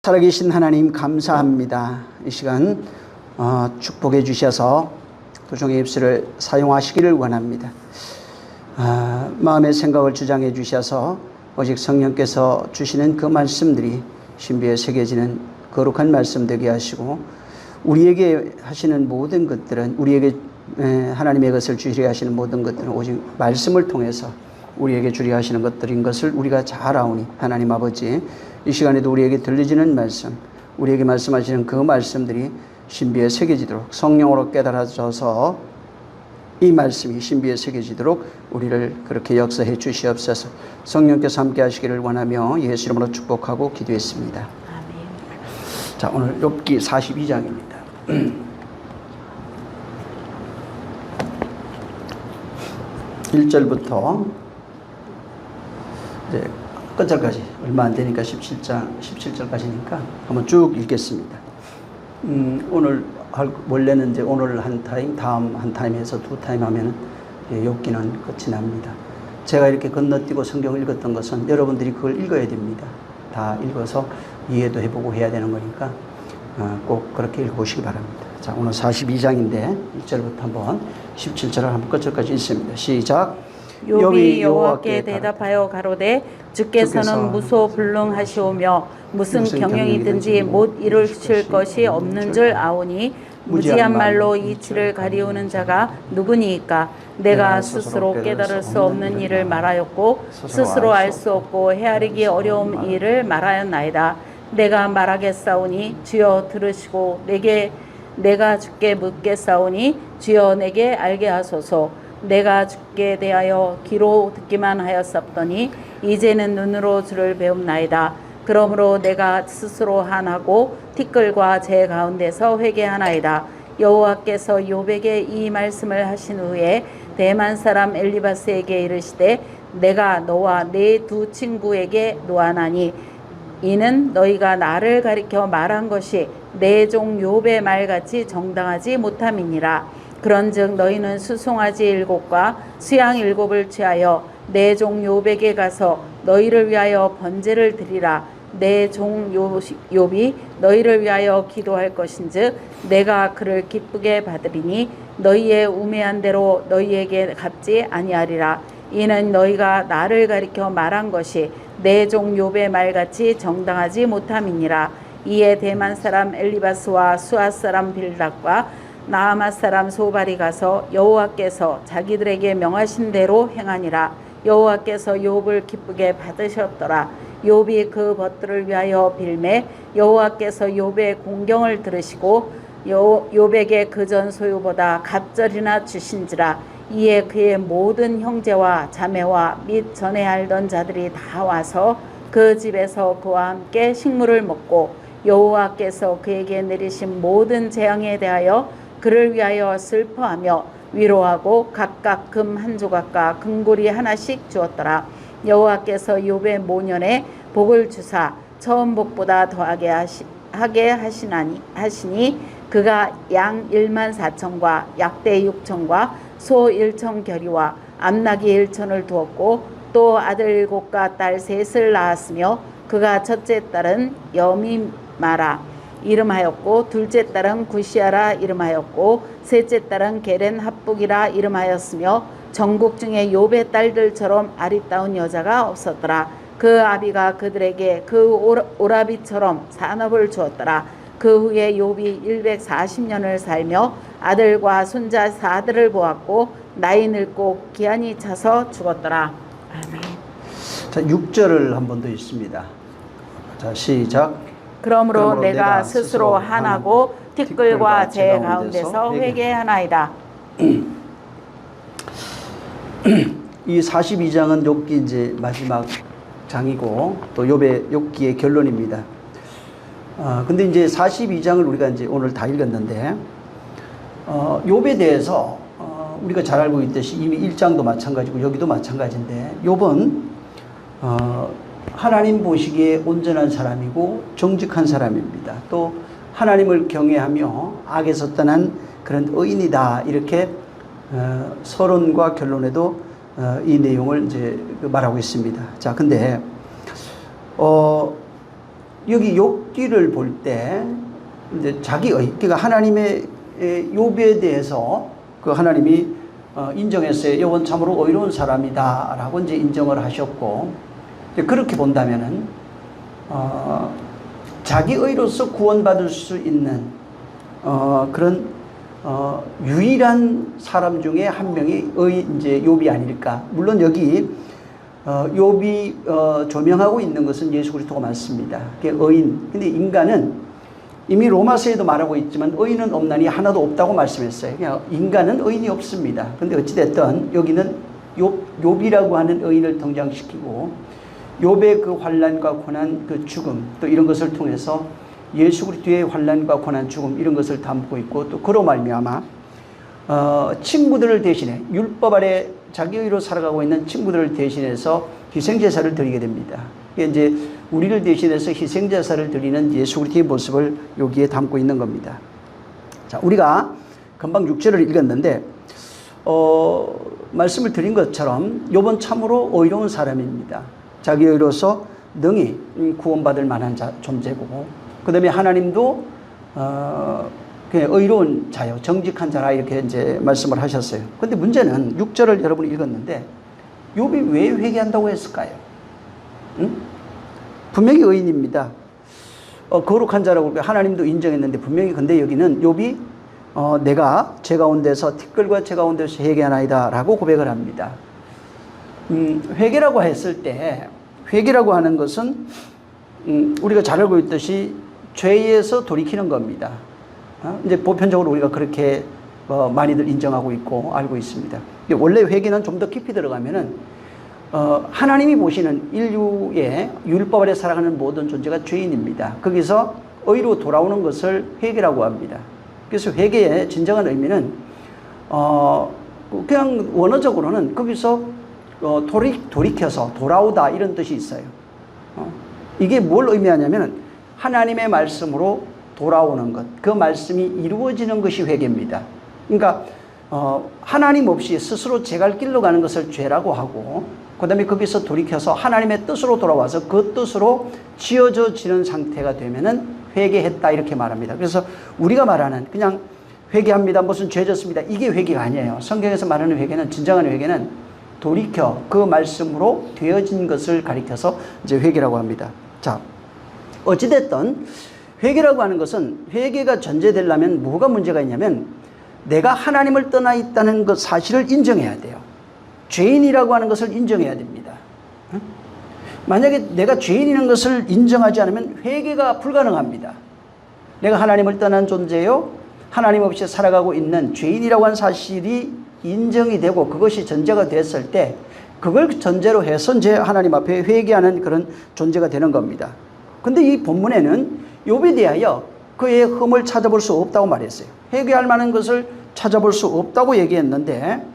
살아계신 하나님 감사합니다. 이 시간 축복해 주셔서 도종의 입술을 사용하시기를 원합니다. 마음의 생각을 주장해 주셔서 오직 성령께서 주시는 그 말씀들이 신비에 새겨지는 거룩한 말씀 되게 하시고, 우리에게 하시는 모든 것들은, 우리에게 하나님의 것을 주시려 하시는 모든 것들은 오직 말씀을 통해서 우리에게 주려 하시는 것들인 것을 우리가 잘 아오니, 하나님 아버지, 이 시간에도 우리에게 들려지는 말씀, 우리에게 말씀하시는 그 말씀들이 신비에 새겨지도록, 성령으로 깨달아져서 이 말씀이 신비에 새겨지도록 우리를 그렇게 역사해 주시옵소서. 성령께서 함께 하시기를 원하며 예수 이름으로 축복하고 기도했습니다. 아멘. 자, 오늘 욥기 42장입니다. 1절부터 이제 끝절까지 얼마 안 되니까 17절까지니까 한번 쭉 읽겠습니다. 오늘 원래는 이제 오늘 한 타임, 다음 한 타임에서 두 타임 하면은 욥기는 끝이 납니다. 제가 이렇게 건너뛰고 성경을 읽었던 것은 여러분들이 그걸 읽어야 됩니다. 다 읽어서 이해도 해보고 해야 되는 거니까 꼭 그렇게 읽어보시기 바랍니다. 자, 오늘 42장인데 1절부터 한번 17절을 한번 끝절까지 읽습니다. 시작. 욥이 여호와께 대답하여 가로되 주께서는 무소불능하시오며 무슨 경영이든지 못 이루실 것이 없는 줄 아오니 무지한 말로 이치를 가리우는 자가 누구니이까? 내가 스스로 깨달을 수 없는 일을 말하였고 스스로 알 수 없고 헤아리기 어려운 일을 말하였나이다. 내가 말하겠사오니 주여 들으시고 내가 주께 묻겠사오니 주여 내게 알게 하소서. 내가 주께 대하여 귀로 듣기만 하였었더니 이제는 눈으로 주를 배움나이다. 그러므로 내가 스스로 한하고 티끌과 제 가운데서 회개하나이다. 여호와께서 욥에게 이 말씀을 하신 후에 대만 사람 엘리바스에게 이르시되 내가 너와 네 두 친구에게 노하나니 이는 너희가 나를 가리켜 말한 것이 내 종 욥의 말같이 정당하지 못함이니라. 그런즉 너희는 수송아지 7과 수양 7을 취하여 내 종 욥에게 가서 너희를 위하여 번제를 드리라. 내 종 욥이 너희를 위하여 기도할 것인즉 내가 그를 기쁘게 받으리니 너희의 우매한 대로 너희에게 갚지 아니하리라. 이는 너희가 나를 가리켜 말한 것이 내 종 욥의 말같이 정당하지 못함이니라. 이에 대만 사람 엘리바스와 수아 사람 빌닷과 나아마 사람 소발이 가서 여호와께서 자기들에게 명하신 대로 행하니라. 여호와께서 욥을 기쁘게 받으셨더라. 욥이 그 벗들을 위하여 빌매 여호와께서 욥의 공경을 들으시고 욥에게 그전 소유보다 갑절이나 주신지라. 이에 그의 모든 형제와 자매와 및 전에 알던 자들이 다 와서 그 집에서 그와 함께 식물을 먹고 여호와께서 그에게 내리신 모든 재앙에 대하여 그를 위하여 슬퍼하며 위로하고 각각 금 한 조각과 금고리 하나씩 주었더라. 여호와께서 욥의 모년에 복을 주사 처음 복보다 더하게 하시니 그가 양 14,000과 약대 6,000과 소 1,000겨리와 암나귀 1,000을 두었고 또 아들 7과 딸 3을 낳았으며 그가 첫째 딸은 여미마라 이름하였고 둘째 딸은 구시아라 이름하였고 셋째 딸은 게렌 합북이라 이름하였으며 전국 중에 욥의 딸들처럼 아리따운 여자가 없었더라. 그 아비가 그들에게 그 오라비처럼 산업을 주었더라. 그 후에 욥이 140년을 살며 아들과 손자 4들을 보았고 나이 늙고 기한이 차서 죽었더라. 아멘. 자, 6절을 한 번 더 읽습니다. 자, 시작. 그러므로 내가 스스로 한하고 티끌과 제 가운데서 회개하나이다. 이 42장은 욥기 이제 마지막 장이고 또 욥기의 결론입니다. 근데 이제 42장을 우리가 이제 오늘 다 읽었는데 욥에 대해서 우리가 잘 알고 있듯이 이미 1장도 마찬가지고 여기도 마찬가지인데 욥은 하나님 보시기에 온전한 사람이고 정직한 사람입니다. 또 하나님을 경외하며 악에서 떠난 그런 의인이다. 이렇게 서론과 결론에도 이 내용을 이제 말하고 있습니다. 자, 근데 여기 욥기를 볼 때 이제 자기의, 그러니까 하나님의 욥에 대해서 그 하나님이 인정했어요. 욥은 참으로 의로운 사람이다라고 이제 인정을 하셨고, 이제 그렇게 본다면은 자기 의로서 구원받을 수 있는 그런 유일한 사람 중에 한 명이 이제 욥이 아닐까. 물론 여기 욥이 조명하고 있는 것은 예수 그리스도가 맞습니다. 그게 의인. 근데 인간은 이미 로마서에도 말하고 있지만 의인은 없나니 하나도 없다고 말씀했어요. 그냥 인간은 의인이 없습니다. 근데 어찌됐든 여기는 욥이라고 하는 의인을 등장시키고 욥의 그 환난과 고난, 그 죽음, 또 이런 것을 통해서 예수 그리스도의 환난과 고난, 죽음 이런 것을 담고 있고, 또 그로 말미암아 친구들을 대신해 율법 아래 자기 의로 살아가고 있는 친구들을 대신해서 희생제사를 드리게 됩니다. 이게 이제 우리를 대신해서 희생제사를 드리는 예수 그리스도의 모습을 여기에 담고 있는 겁니다. 자, 우리가 금방 6절을 읽었는데 말씀을 드린 것처럼 욥은 참으로 의로운 사람입니다. 자기 의로서 능히 구원받을 만한 존재고, 그 다음에 하나님도 의로운 자요, 정직한 자라 이렇게 이제 말씀을 하셨어요. 근데 문제는 6절을 여러분이 읽었는데 욥이 왜 회개한다고 했을까요? 응? 분명히 의인입니다. 거룩한 자라고 하나님도 인정했는데 분명히, 근데 여기는 욥이 내가 제 가운데서 티끌과 제 가운데서 회개하나이다 라고 고백을 합니다. 회개라고 했을 때, 회개라고 하는 것은 우리가 잘 알고 있듯이 죄에서 돌이키는 겁니다. 이제 보편적으로 우리가 그렇게 많이들 인정하고 있고 알고 있습니다. 원래 회개는 좀 더 깊이 들어가면은 하나님이 보시는 인류의 율법 아래 살아가는 모든 존재가 죄인입니다. 거기서 의로 돌아오는 것을 회개라고 합니다. 그래서 회개의 진정한 의미는 그냥 원어적으로는 거기서 돌이켜서 돌아오다 이런 뜻이 있어요. 이게 뭘 의미하냐면 하나님의 말씀으로 돌아오는 것, 그 말씀이 이루어지는 것이 회개입니다. 그러니까 하나님 없이 스스로 제 갈 길로 가는 것을 죄라고 하고, 그 다음에 거기서 돌이켜서 하나님의 뜻으로 돌아와서 그 뜻으로 지어져지는 상태가 되면은 회개했다 이렇게 말합니다. 그래서 우리가 말하는 그냥 회개합니다, 무슨 죄 졌습니다, 이게 회개가 아니에요. 성경에서 말하는 회개는, 진정한 회개는 돌이켜 그 말씀으로 되어진 것을 가리켜서 이제 회개라고 합니다. 자, 어찌됐든 회개라고 하는 것은, 회개가 전제되려면 뭐가 문제가 있냐면 내가 하나님을 떠나 있다는 그 사실을 인정해야 돼요. 죄인이라고 하는 것을 인정해야 됩니다. 만약에 내가 죄인이라는 것을 인정하지 않으면 회개가 불가능합니다. 내가 하나님을 떠난 존재요, 하나님 없이 살아가고 있는 죄인이라고 하는 사실이 인정이 되고 그것이 전제가 됐을 때 그걸 전제로 해서 이제 하나님 앞에 회개하는 그런 존재가 되는 겁니다. 근데 이 본문에는 욥에 대하여 그의 흠을 찾아볼 수 없다고 말했어요. 회개할 만한 것을 찾아볼 수 없다고 얘기했는데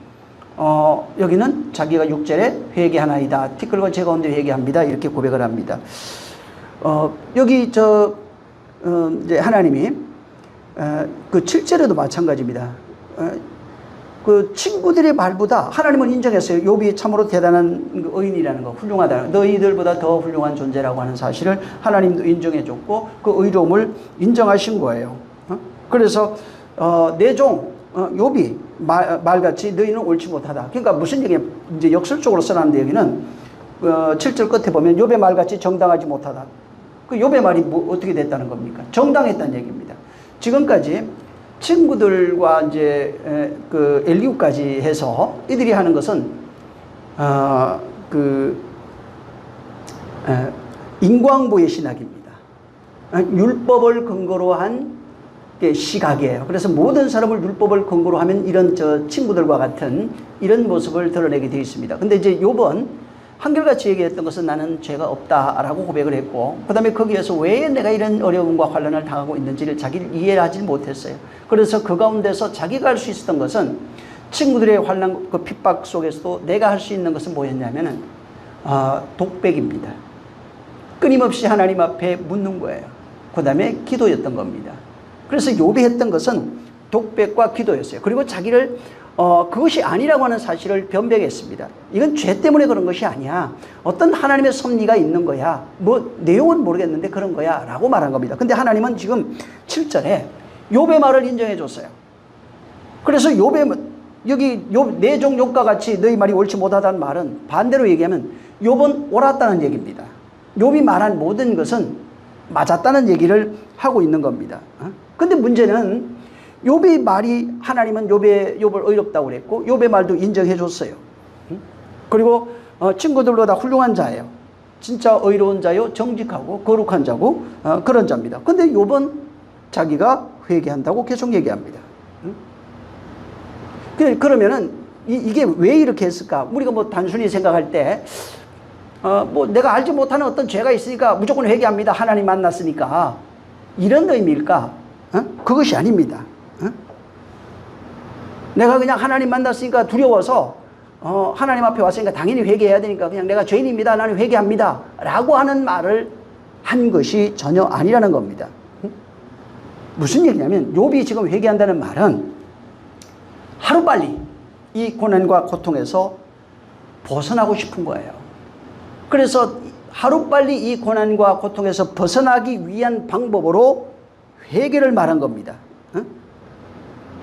여기는 자기가 6절에 회개하나이다, 티끌과 제 가운데 회개합니다 이렇게 고백을 합니다. 여기 이제 하나님이 그 7절에도 마찬가지입니다. 그 친구들의 말보다 하나님은 인정했어요. 욥이 참으로 대단한 의인이라는 거, 훌륭하다, 너희들보다 더 훌륭한 존재라고 하는 사실을 하나님도 인정해 줬고 그 의로움을 인정하신 거예요. 그래서 내 종 욥이 말같이 너희는 옳지 못하다. 그러니까 무슨 얘기냐, 이제 역설적으로 써놨는데 여기는 7절 끝에 보면 욥의 말같이 정당하지 못하다. 그 욥의 말이 어떻게 됐다는 겁니까? 정당했다는 얘기입니다. 지금까지 친구들과 이제 그 엘리후까지 해서 이들이 하는 것은 인과응보의 신학입니다. 율법을 근거로 한 시각이에요. 그래서 모든 사람을 율법을 근거로 하면 이런 친구들과 같은 이런 모습을 드러내게 되어 있습니다. 근데 이제 욥은 한결같이 얘기했던 것은 나는 죄가 없다라고 고백을 했고, 그 다음에 거기에서 왜 내가 이런 어려움과 환난을 당하고 있는지를 자기를 이해하지 못했어요. 그래서 그 가운데서 자기가 할 수 있었던 것은 친구들의 환난, 그 핍박 속에서도 내가 할 수 있는 것은 뭐였냐면은 독백입니다. 끊임없이 하나님 앞에 묻는 거예요. 그 다음에 기도였던 겁니다. 그래서 욥이 했던 것은 독백과 기도였어요. 그리고 자기를 그것이 아니라고 하는 사실을 변명했습니다. 이건 죄 때문에 그런 것이 아니야. 어떤 하나님의 섭리가 있는 거야. 뭐 내용은 모르겠는데 그런 거야 라고 말한 겁니다. 근데 하나님은 지금 7절에 욥의 말을 인정해 줬어요. 그래서 여기 내 종 욥과 같이 너희 말이 옳지 못하다는 말은 반대로 얘기하면 욥은 옳았다는 얘기입니다. 욥이 말한 모든 것은 맞았다는 얘기를 하고 있는 겁니다. 근데 문제는 욥의 말이 하나님은 욥을 의롭다고 그랬고 욥의 말도 인정해 줬어요. 그리고 친구들로 다 훌륭한 자예요. 진짜 의로운 자요, 정직하고 거룩한 자고 그런 자입니다. 근데 욥은 자기가 회개한다고 계속 얘기합니다. 그러면은 이게 왜 이렇게 했을까? 우리가 뭐 단순히 생각할 때 뭐 내가 알지 못하는 어떤 죄가 있으니까 무조건 회개합니다. 하나님 만났으니까. 이런 의미일까? 그것이 아닙니다. 내가 그냥 하나님 만났으니까 두려워서 하나님 앞에 왔으니까 당연히 회개해야 되니까 그냥 내가 죄인입니다. 나는 회개합니다. 라고 하는 말을 한 것이 전혀 아니라는 겁니다. 무슨 얘기냐면 욥이 지금 회개한다는 말은 하루빨리 이 고난과 고통에서 벗어나고 싶은 거예요. 그래서 하루빨리 이 고난과 고통에서 벗어나기 위한 방법으로 회개를 말한 겁니다.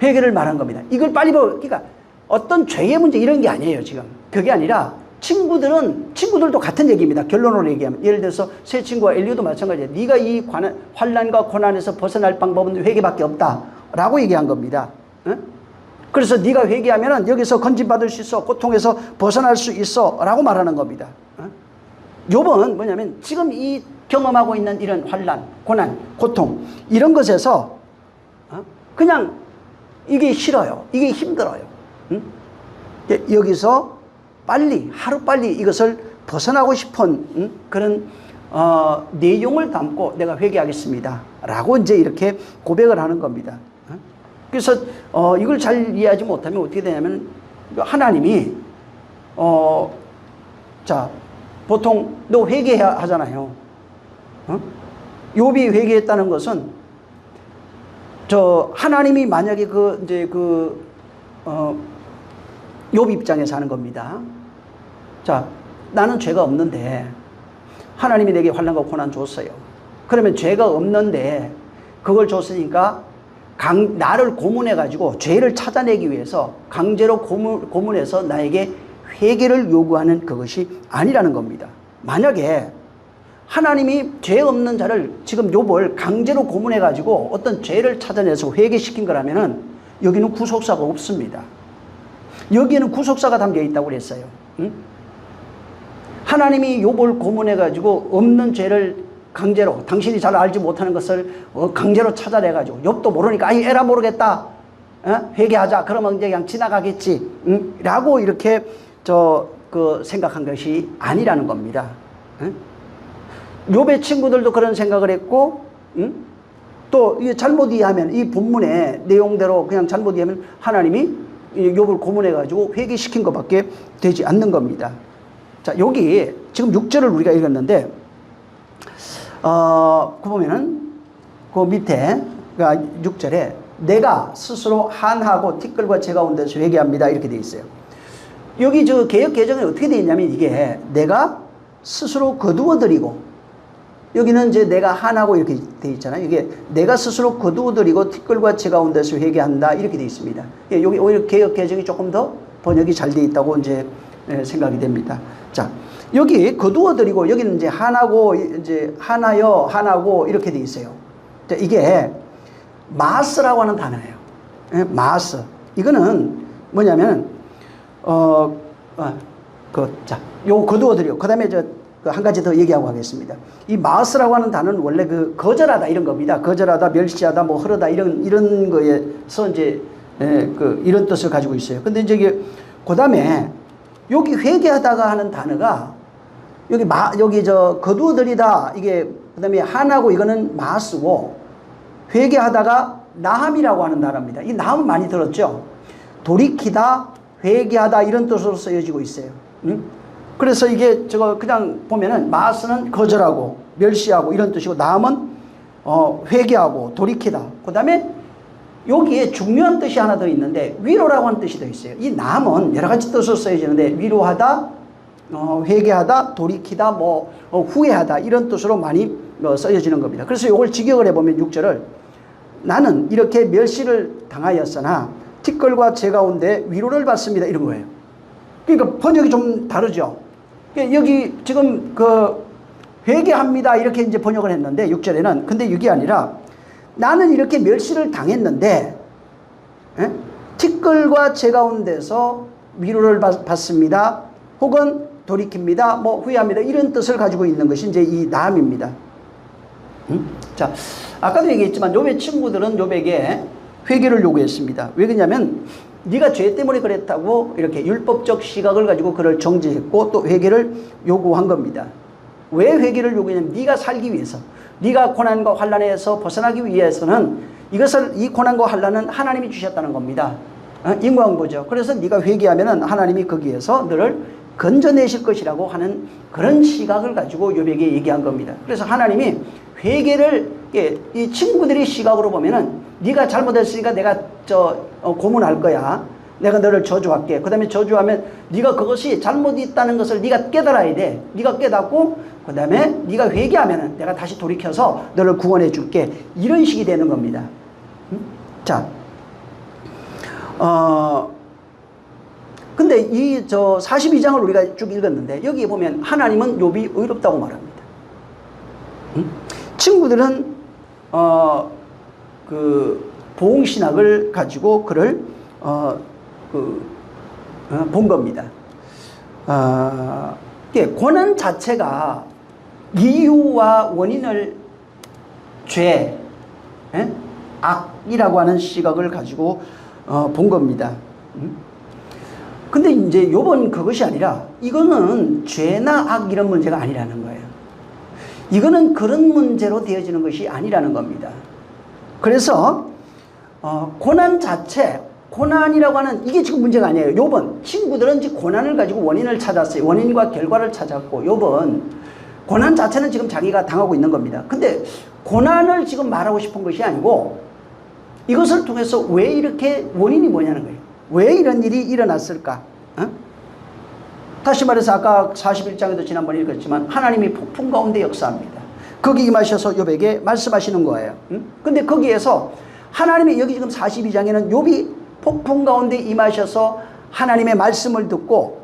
회개를 말한 겁니다. 이걸 빨리 그러니까 어떤 죄의 문제 이런 게 아니에요, 지금. 그게 아니라 친구들도 같은 얘기입니다. 결론으로 얘기하면. 예를 들어서 새 친구와 엘리오도 마찬가지예요. 네가 이 환난과 고난에서 벗어날 방법은 회개밖에 없다. 라고 얘기한 겁니다. 그래서 네가 회개하면 여기서 건진받을 수 있어. 고통에서 벗어날 수 있어. 라고 말하는 겁니다. 욥은 뭐냐면 지금 이 경험하고 있는 이런 환난, 고난, 고통 이런 것에서 그냥 이게 싫어요. 이게 힘들어요. 여기서 하루빨리 이것을 벗어나고 싶은 그런 내용을 담고 내가 회개하겠습니다. 라고 이제 이렇게 고백을 하는 겁니다. 그래서 이걸 잘 이해하지 못하면 어떻게 되냐면 하나님이 자 보통 너 회개해야 하잖아요. 욥이 회개했다는 것은 하나님이 만약에 욥 입장에서 하는 겁니다. 자, 나는 죄가 없는데 하나님이 내게 환난과 고난 줬어요. 그러면 죄가 없는데 그걸 줬으니까 나를 고문해가지고 죄를 찾아내기 위해서 강제로 고문해서 나에게 회개를 요구하는 그것이 아니라는 겁니다. 만약에 하나님이 죄 없는 자를 지금 욥을 강제로 고문해가지고 어떤 죄를 찾아내서 회개시킨 거라면은 여기는 구속사가 없습니다. 여기에는 구속사가 담겨 있다고 그랬어요. 하나님이 욥을 고문해가지고 없는 죄를 강제로 당신이 잘 알지 못하는 것을 강제로 찾아내가지고 욥도 모르니까 아이 에라 모르겠다. 회개하자. 그러면 이제 그냥 지나가겠지. 라고 이렇게 생각한 것이 아니라는 겁니다. 욥의 친구들도 그런 생각을 했고, 또 잘못 이해하면 이 본문의 내용대로 그냥 잘못 이해하면 하나님이 욥을 고문해가지고 회개시킨 것밖에 되지 않는 겁니다. 자, 여기 지금 6절을 우리가 읽었는데, 그 보면은 그 밑에 6절에 내가 스스로 한하고 티끌과 재 가운데서 회개합니다. 이렇게 되어 있어요. 여기 개역 개정에 어떻게 되어 있냐면 이게 내가 스스로 거두어드리고 여기는 이제 내가 한하고 이렇게 되어 있잖아요. 이게 내가 스스로 거두어드리고 티끌과 재 가운데서 회개한다. 이렇게 되어 있습니다. 여기 오히려 개역 개정이 조금 더 번역이 잘 되어 있다고 이제 생각이 됩니다. 자, 여기 거두어드리고 여기는 이제 한하고 이제 하나여 한하고 이렇게 되어 있어요. 자, 이게 마스라고 하는 단어예요. 마스. 이거는 뭐냐면 요 거두어드리고 그다음에 한 가지 더 얘기하고 하겠습니다. 이 마스라고 하는 단어는 원래 거절하다 이런 겁니다. 거절하다, 멸시하다, 뭐 흐르다 이런 거에서 이제 이런 뜻을 가지고 있어요. 근데 이제 그다음에 여기 회개하다가 하는 단어가 여기 거두어들이다 이게 그다음에 한하고 이거는 마스고 회개하다가 나함이라고 하는 단어입니다. 이 나함은 많이 들었죠. 돌이키다, 회개하다 이런 뜻으로 쓰여지고 있어요. 그래서 이게 그냥 보면은 마스는 거절하고 멸시하고 이런 뜻이고 나함은 회개하고 돌이키다. 그다음에 여기에 중요한 뜻이 하나 더 있는데 위로라고 하는 뜻이 더 있어요. 이 남은 여러 가지 뜻으로 쓰여지는데 위로하다, 회개하다, 돌이키다, 후회하다 이런 뜻으로 많이 쓰여지는 겁니다. 그래서 이걸 직역을 해보면 6절을 나는 이렇게 멸시를 당하였으나 티끌과 재 가운데 위로를 받습니다. 이런 거예요. 그러니까 번역이 좀 다르죠. 여기 지금 회개합니다 이렇게 이제 번역을 했는데 6절에는 근데 이게 아니라 나는 이렇게 멸시를 당했는데 티끌과 재 가운데서 위로를 받습니다. 혹은 돌이킵니다. 후회합니다. 이런 뜻을 가지고 있는 것이 이제 이 나음입니다. 자, 아까도 얘기했지만 욥의 친구들은 욥에게 회개를 요구했습니다. 왜 그러냐면 네가 죄 때문에 그랬다고 이렇게 율법적 시각을 가지고 그를 정죄했고 또 회개를 요구한 겁니다. 왜 회개를 요구했냐면 네가 살기 위해서, 네가 고난과 환난에서 벗어나기 위해서는 이 고난과 환난은 하나님이 주셨다는 겁니다. 인과응보죠. 그래서 네가 회개하면은 하나님이 거기에서 너를 건져내실 것이라고 하는 그런 시각을 가지고 욥에게 얘기한 겁니다. 그래서 하나님이 회개를 이 친구들의 시각으로 보면은 네가 잘못했으니까 내가 고문할 거야. 내가 너를 저주할게. 그 다음에 저주하면 네가 그것이 잘못 있다는 것을 네가 깨달아야 돼. 네가 깨닫고 그 다음에 네가 회개하면은 내가 다시 돌이켜서 너를 구원해 줄게. 이런 식이 되는 겁니다. 자, 근데 이 42장을 우리가 쭉 읽었는데 여기에 보면 하나님은 욥이 의롭다고 말합니다. 친구들은 보응신학을 가지고 그를 본 겁니다. 고난 자체가 이유와 원인을 죄, 악이라고 하는 시각을 가지고 본 겁니다. 근데 이제 욥은 그것이 아니라 이거는 죄나 악 이런 문제가 아니라는 거예요. 이거는 그런 문제로 되어지는 것이 아니라는 겁니다. 그래서 고난 자체, 고난이라고 하는 이게 지금 문제가 아니에요. 욥은 친구들은 지금 고난을 가지고 원인을 찾았어요. 원인과 결과를 찾았고 욥은 고난 자체는 지금 자기가 당하고 있는 겁니다. 근데 고난을 지금 말하고 싶은 것이 아니고 이것을 통해서 왜 이렇게 원인이 뭐냐는 거예요. 왜 이런 일이 일어났을까? 다시 말해서 아까 41장에도 지난번에 읽었지만 하나님이 폭풍 가운데 역사합니다. 거기 임하셔서 욥에게 말씀하시는 거예요. 근데 거기에서 하나님이 여기 지금 42장에는 욥이 폭풍 가운데 임하셔서 하나님의 말씀을 듣고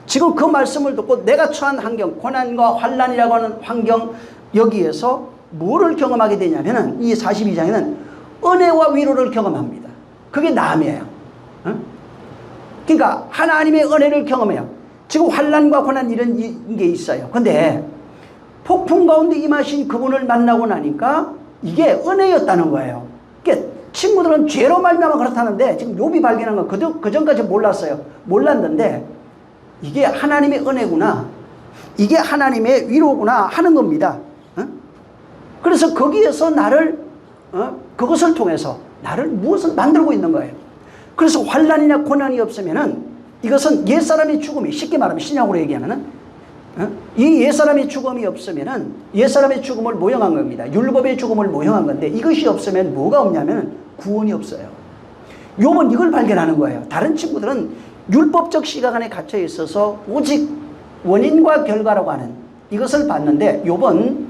지금 그 말씀을 듣고 내가 처한 환경, 고난과 환난이라고 하는 환경 여기에서 뭐를 경험하게 되냐면은 이 42장에는 은혜와 위로를 경험합니다. 그게 나음이에요. 그러니까 하나님의 은혜를 경험해요. 지금 환난과 고난 이런 게 있어요. 근데 폭풍 가운데 임하신 그분을 만나고 나니까 이게 은혜였다는 거예요. 그러니까 친구들은 죄로 말미암아 그렇다는데 지금 욥이 발견한 건 그전까지 몰랐어요. 몰랐는데 이게 하나님의 은혜구나, 이게 하나님의 위로구나 하는 겁니다. 그래서 거기에서 나를 그것을 통해서 나를 무엇을 만들고 있는 거예요. 그래서 환난이나 고난이 없으면은 이것은 옛사람의 죽음이, 쉽게 말하면 신약으로 얘기하면은 이 옛사람의 죽음이 없으면은 옛사람의 죽음을 모형한 겁니다. 율법의 죽음을 모형한 건데 이것이 없으면 뭐가 없냐면 구원이 없어요. 욥은 이걸 발견하는 거예요. 다른 친구들은 율법적 시각 안에 갇혀 있어서 오직 원인과 결과라고 하는 이것을 봤는데 욥은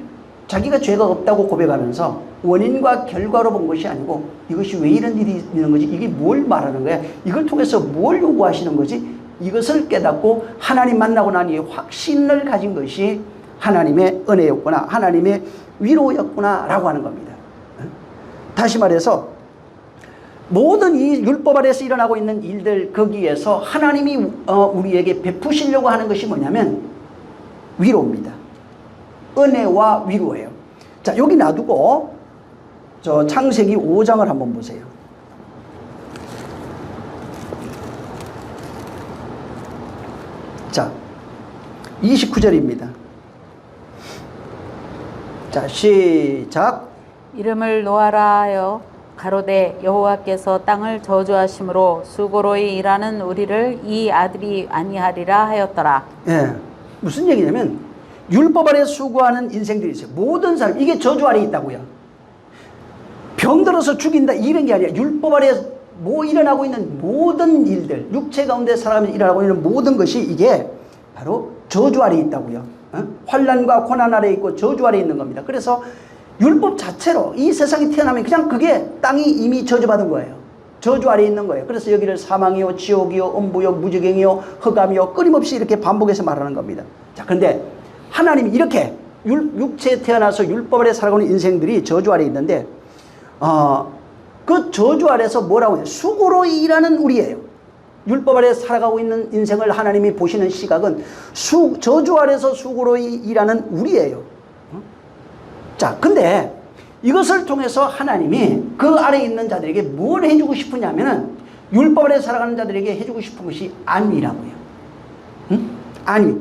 자기가 죄가 없다고 고백하면서 원인과 결과로 본 것이 아니고 이것이 왜 이런 일이 있는 거지? 이게 뭘 말하는 거야? 이걸 통해서 뭘 요구하시는 거지? 이것을 깨닫고 하나님 만나고 나니 확신을 가진 것이 하나님의 은혜였구나, 하나님의 위로였구나 라고 하는 겁니다. 다시 말해서 모든 이 율법 아래에서 일어나고 있는 일들 거기에서 하나님이 우리에게 베푸시려고 하는 것이 뭐냐면 위로입니다. 은혜와 위로예요. 자, 여기 놔두고 저 창세기 5장을 한번 보세요. 자, 29절입니다. 자, 시작. 이름을 노아라 하여 가로되 여호와께서 땅을 저주하심으로 수고로이 일하는 우리를 이 아들이 아니하리라 하였더라. 예, 무슨 얘기냐면 율법 아래 수고하는 인생들이 있어요. 모든 사람, 이게 저주 아래 있다고요. 병들어서 죽인다 이런 게 아니라 율법 아래 일어나고 있는 모든 일들, 육체 가운데 살아가면서 일어나고 있는 모든 것이 이게 바로 저주 아래 있다고요. 환난과 고난 아래 있고 저주 아래 있는 겁니다. 그래서 율법 자체로 이 세상에 태어나면 그냥 그게 땅이 이미 저주받은 거예요. 저주 아래 있는 거예요. 그래서 여기를 사망이요, 지옥이요, 음부요, 무지갱이요, 흑암이요, 끊임없이 이렇게 반복해서 말하는 겁니다. 자, 그런데 하나님이 이렇게 육체에 태어나서 율법 아래 살아가는 인생들이 저주 아래 있는데, 그 저주 아래서 뭐라고 해요? 수고로 일하는 우리예요. 율법 아래 살아가고 있는 인생을 하나님이 보시는 시각은 저주 아래서 수고로 일하는 우리예요. 자, 근데 이것을 통해서 하나님이 그 아래에 있는 자들에게 뭘 해주고 싶으냐면은 율법 아래 살아가는 자들에게 해주고 싶은 것이 안위라고요. 안위.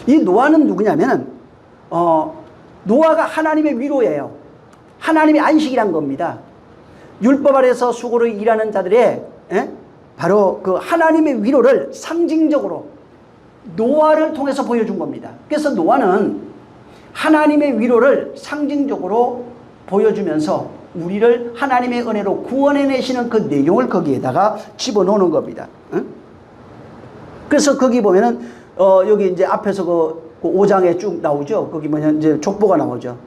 이 노아는 누구냐면은 노아가 하나님의 위로예요. 하나님의 안식이란 겁니다. 율법 아래서 수고로 일하는 자들의 바로 그 하나님의 위로를 상징적으로 노아를 통해서 보여준 겁니다. 그래서 노아는 하나님의 위로를 상징적으로 보여주면서 우리를 하나님의 은혜로 구원해내시는 그 내용을 거기에다가 집어넣는 겁니다. 그래서 거기 보면은 여기 이제 앞에서 그 5장에 쭉 나오죠. 거기 뭐냐 이제 족보가 나오죠.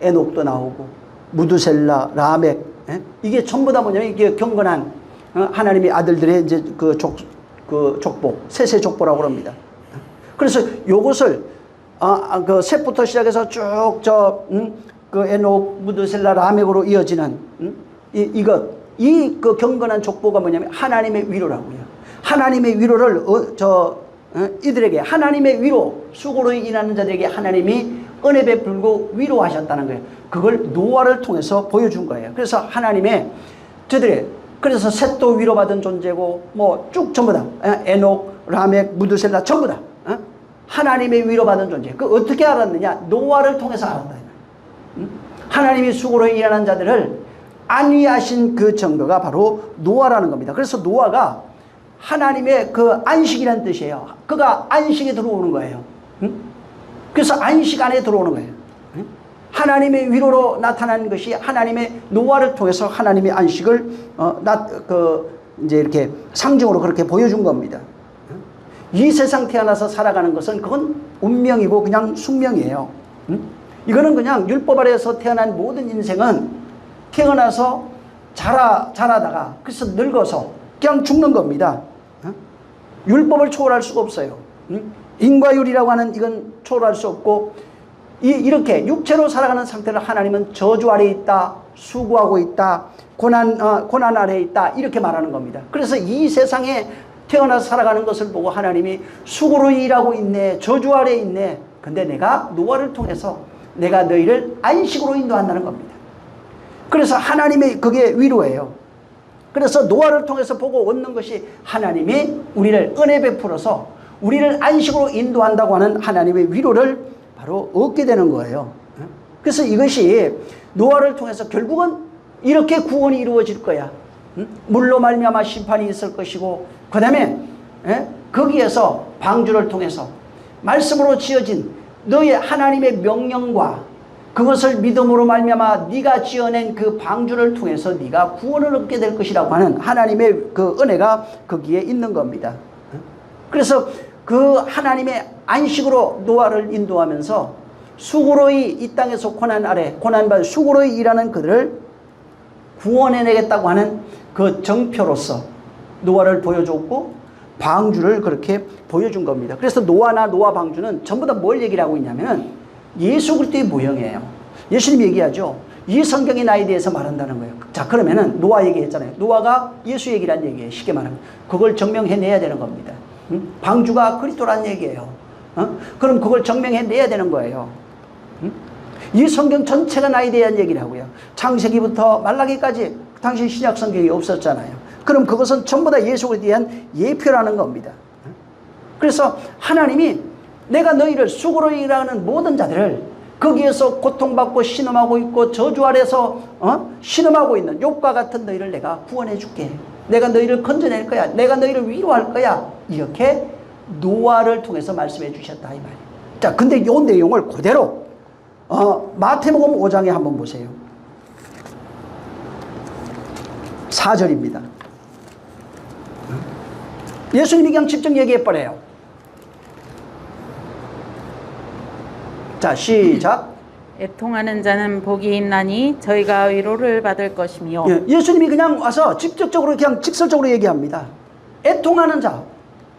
에녹도 나오고 무두셀라, 라멕, 이게 전부 다 뭐냐면 이게 경건한 하나님의 아들들의 이제 그 족보, 세세 족보라고 합니다. 그래서 요것을 그 셋부터 시작해서 쭉 그 에녹, 무두셀라, 라멕으로 이어지는 이 그 경건한 족보가 뭐냐면 하나님의 위로라고요. 하나님의 위로를 이들에게 하나님의 위로, 수고로 일하는 자들에게 하나님이 은혜 베풀고 위로하셨다는 거예요. 그걸 노아를 통해서 보여준 거예요. 그래서 하나님의 저들의 그래서 셋도 위로받은 존재고 뭐 쭉 전부 다 에녹, 라멕, 무두셀라 전부 다 하나님의 위로받은 존재. 그 어떻게 알았느냐? 노아를 통해서 알았다. 하나님이 수고로 일하는 자들을 안위하신 그 정도가 바로 노아라는 겁니다. 그래서 노아가 하나님의 그 안식이라는 뜻이에요. 그가 안식에 들어오는 거예요. 그래서 안식 안에 들어오는 거예요. 하나님의 위로로 나타난 것이 하나님의 노아를 통해서 하나님의 안식을 이제 이렇게 상징으로 그렇게 보여준 겁니다. 이 세상 태어나서 살아가는 것은 그건 운명이고 그냥 숙명이에요. 이거는 그냥 율법 아래에서 태어난 모든 인생은 태어나서 자라다가 그래서 늙어서 그냥 죽는 겁니다. 율법을 초월할 수가 없어요. 인과율이라고 하는 이건 초월할 수 없고 이렇게 육체로 살아가는 상태를 하나님은 저주 아래 있다, 수고하고 있다, 고난 아래 있다 이렇게 말하는 겁니다. 그래서 이 세상에 태어나서 살아가는 것을 보고 하나님이 수고로 일하고 있네, 저주 아래 있네. 근데 내가 노아를 통해서 내가 너희를 안식으로 인도한다는 겁니다. 그래서 하나님의 그게 위로예요. 그래서 노아를 통해서 보고 얻는 것이 하나님이 우리를 은혜 베풀어서 우리를 안식으로 인도한다고 하는 하나님의 위로를 바로 얻게 되는 거예요. 그래서 이것이 노아를 통해서 결국은 이렇게 구원이 이루어질 거야. 물로 말미암아 심판이 있을 것이고 그 다음에 거기에서 방주를 통해서 말씀으로 지어진 너의 하나님의 명령과 그것을 믿음으로 말미암아 네가 지어낸 그 방주를 통해서 네가 구원을 얻게 될 것이라고 하는 하나님의 그 은혜가 거기에 있는 겁니다. 그래서 그 하나님의 안식으로 노아를 인도하면서 수고로이 이 땅에서 고난받은 수고로이 일하는 그들을 구원해내겠다고 하는 그 정표로서 노아를 보여줬고 방주를 그렇게 보여준 겁니다. 그래서 노아나 노아 방주는 전부 다 뭘 얘기를 하고 있냐면 예수 그리스도의 모형이에요. 예수님 얘기하죠. 이 성경이 나에 대해서 말한다는 거예요. 자, 그러면은 노아 얘기했잖아요. 노아가 예수 얘기란 얘기예요. 쉽게 말하면 그걸 증명해내야 되는 겁니다. 방주가 그리스도란 얘기예요. 그럼 그걸 증명해내야 되는 거예요. 이 성경 전체가 나에 대한 얘기를 하고요. 창세기부터 말라기까지 당시 신약 성경이 없었잖아요. 그럼 그것은 전부 다 예수 그리스도에 대한 예표라는 겁니다. 그래서 하나님이 내가 너희를 수고로 일하는 모든 자들을 거기에서 고통받고 신음하고 있고 저주 아래서 신음하고 있는 욥과 같은 너희를 내가 구원해 줄게. 내가 너희를 건져낼 거야. 내가 너희를 위로할 거야. 이렇게 노아를 통해서 말씀해 주셨다 이 말이에요. 자, 근데 이 내용을 그대로 마태복음 5장에 한번 보세요. 4절입니다. 예수님이 그냥 직접 얘기해버려요. 자, 시작. 애통하는 자는 복이 있나니 저희가 위로를 받을 것이며. 예수님이 그냥 와서 직접적으로 그냥 직설적으로 얘기합니다. 애통하는 자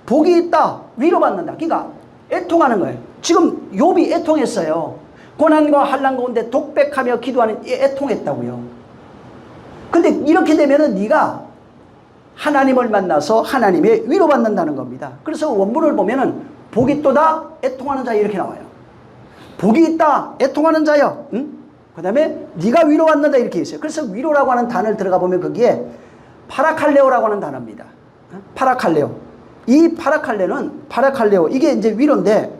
복이 있다, 위로받는다. 그러니까 애통하는 거예요. 지금 욥이 애통했어요. 고난과 환난 가운데 독백하며 기도하는 애통했다고요. 근데 이렇게 되면은 네가 하나님을 만나서 하나님의 위로받는다는 겁니다. 그래서 원문을 보면은 복이 있도다 애통하는 자 이렇게 나와요. 복이 있다 애통하는 자여. 그 다음에 네가 위로받는다 이렇게 있어요. 그래서 위로라고 하는 단어를 들어가 보면 거기에 파라칼레오라고 하는 단어입니다. 파라칼레오. 이 파라칼레오 이게 이제 위로인데,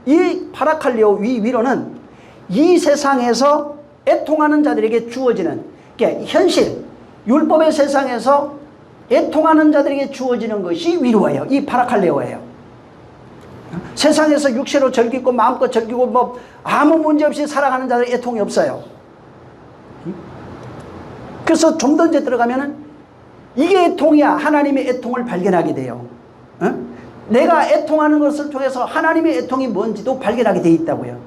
이 파라칼레오 위로는 이 세상에서 애통하는 자들에게 주어지는, 그러니까 현실 율법의 세상에서 애통하는 자들에게 주어지는 것이 위로예요. 이 파라칼레오예요. 세상에서 육체로 즐기고 마음껏 즐기고 뭐 아무 문제 없이 살아가는 자들 애통이 없어요. 그래서 좀 더 이제 들어가면은 이게 애통이야. 하나님의 애통을 발견하게 돼요. 내가 애통하는 것을 통해서 하나님의 애통이 뭔지도 발견하게 돼 있다고요.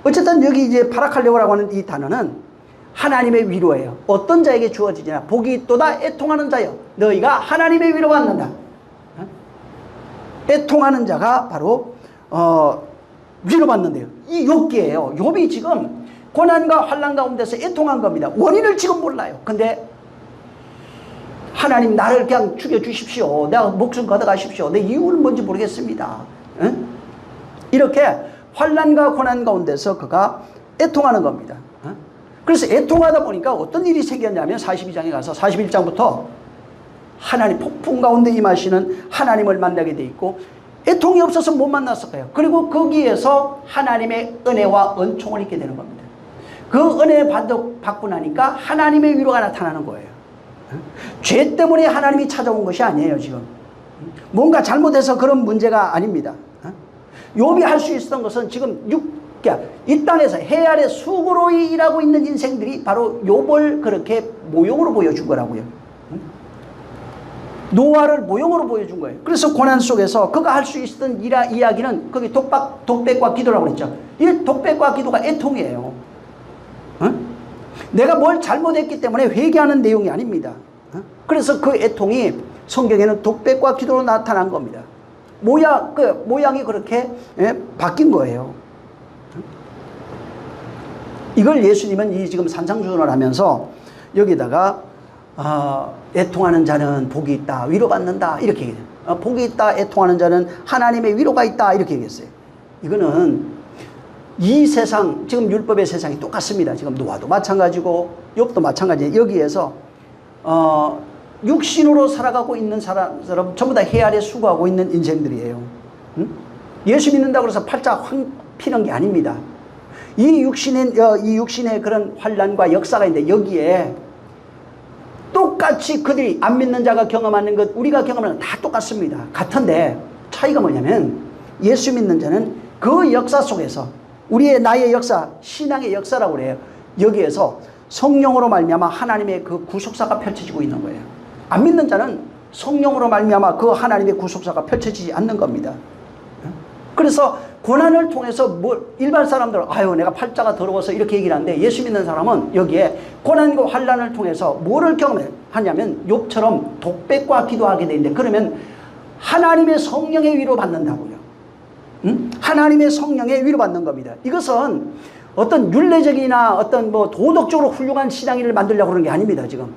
어쨌든 여기 이제 파라칼레오라고 하는 이 단어는 하나님의 위로예요. 어떤 자에게 주어지냐. 복이 있도다 애통하는 자여. 너희가 하나님의 위로받는다. 애통하는 자가 바로 위로받는데요. 이 욥기예요. 욥이 지금 고난과 환난 가운데서 애통한 겁니다. 원인을 지금 몰라요. 근데 하나님 나를 그냥 죽여주십시오. 내가 목숨 걷어가십시오. 내 이유는 뭔지 모르겠습니다. 이렇게 환난과 고난 가운데서 그가 애통하는 겁니다. 그래서 애통하다 보니까 어떤 일이 생겼냐면 42장에 가서 41장부터 하나님 폭풍 가운데 임하시는 하나님을 만나게 돼 있고, 애통이 없어서 못 만났을 거예요. 그리고 거기에서 하나님의 은혜와 은총을 입게 되는 겁니다. 그 은혜 받고 나니까 하나님의 위로가 나타나는 거예요. 죄 때문에 하나님이 찾아온 것이 아니에요. 지금 뭔가 잘못해서 그런 문제가 아닙니다. 욥이 할 수 있었던 것은 지금 이 땅에서 해 아래 수고로 일하고 있는 인생들이 바로 욥을 그렇게 모형으로 보여준 거라고요. 노아를 모형으로 보여준 거예요. 그래서 고난 속에서 그가 할 수 있었던 이야기는 거기 독백과 기도라고 그랬죠. 이 독백과 기도가 애통이에요. 내가 뭘 잘못했기 때문에 회개하는 내용이 아닙니다. 그래서 그 애통이 성경에는 독백과 기도로 나타난 겁니다. 모양이 그렇게 바뀐 거예요. 이걸 예수님은 이 지금 산상수훈을 하면서 여기다가 애통하는 자는 복이 있다, 위로받는다 이렇게 얘기해요. 복이 있다, 애통하는 자는 하나님의 위로가 있다 이렇게 얘기했어요. 이거는 이 세상, 지금 율법의 세상이 똑같습니다. 지금 노아도 마찬가지고 욥도 마찬가지예요. 여기에서 육신으로 살아가고 있는 사람 전부 다 해 아래 수고하고 있는 인생들이에요. 예수 믿는다고 해서 팔자 확 피는 게 아닙니다. 이 육신의 그런 환난과 역사가 있는데 여기에 똑같이 그들이 안 믿는 자가 경험하는 것, 우리가 경험하는 것 다 똑같습니다. 같은데 차이가 뭐냐면 예수 믿는 자는 그 역사 속에서 나의 역사, 신앙의 역사라고 그래요. 여기에서 성령으로 말미암아 하나님의 그 구속사가 펼쳐지고 있는 거예요. 안 믿는 자는 성령으로 말미암아 그 하나님의 구속사가 펼쳐지지 않는 겁니다. 그래서 고난을 통해서 일반 사람들은 내가 팔자가 더러워서 이렇게 얘기를 하는데, 예수 믿는 사람은 여기에 고난과 환난을 통해서 뭐를 경험하냐면 욥처럼 독백과 기도하게 되는데, 그러면 하나님의 성령의 위로 받는다고요. 하나님의 성령의 위로 받는 겁니다. 이것은 어떤 윤례적이나 어떤 도덕적으로 훌륭한 신앙인을 만들려고 그러는 게 아닙니다. 지금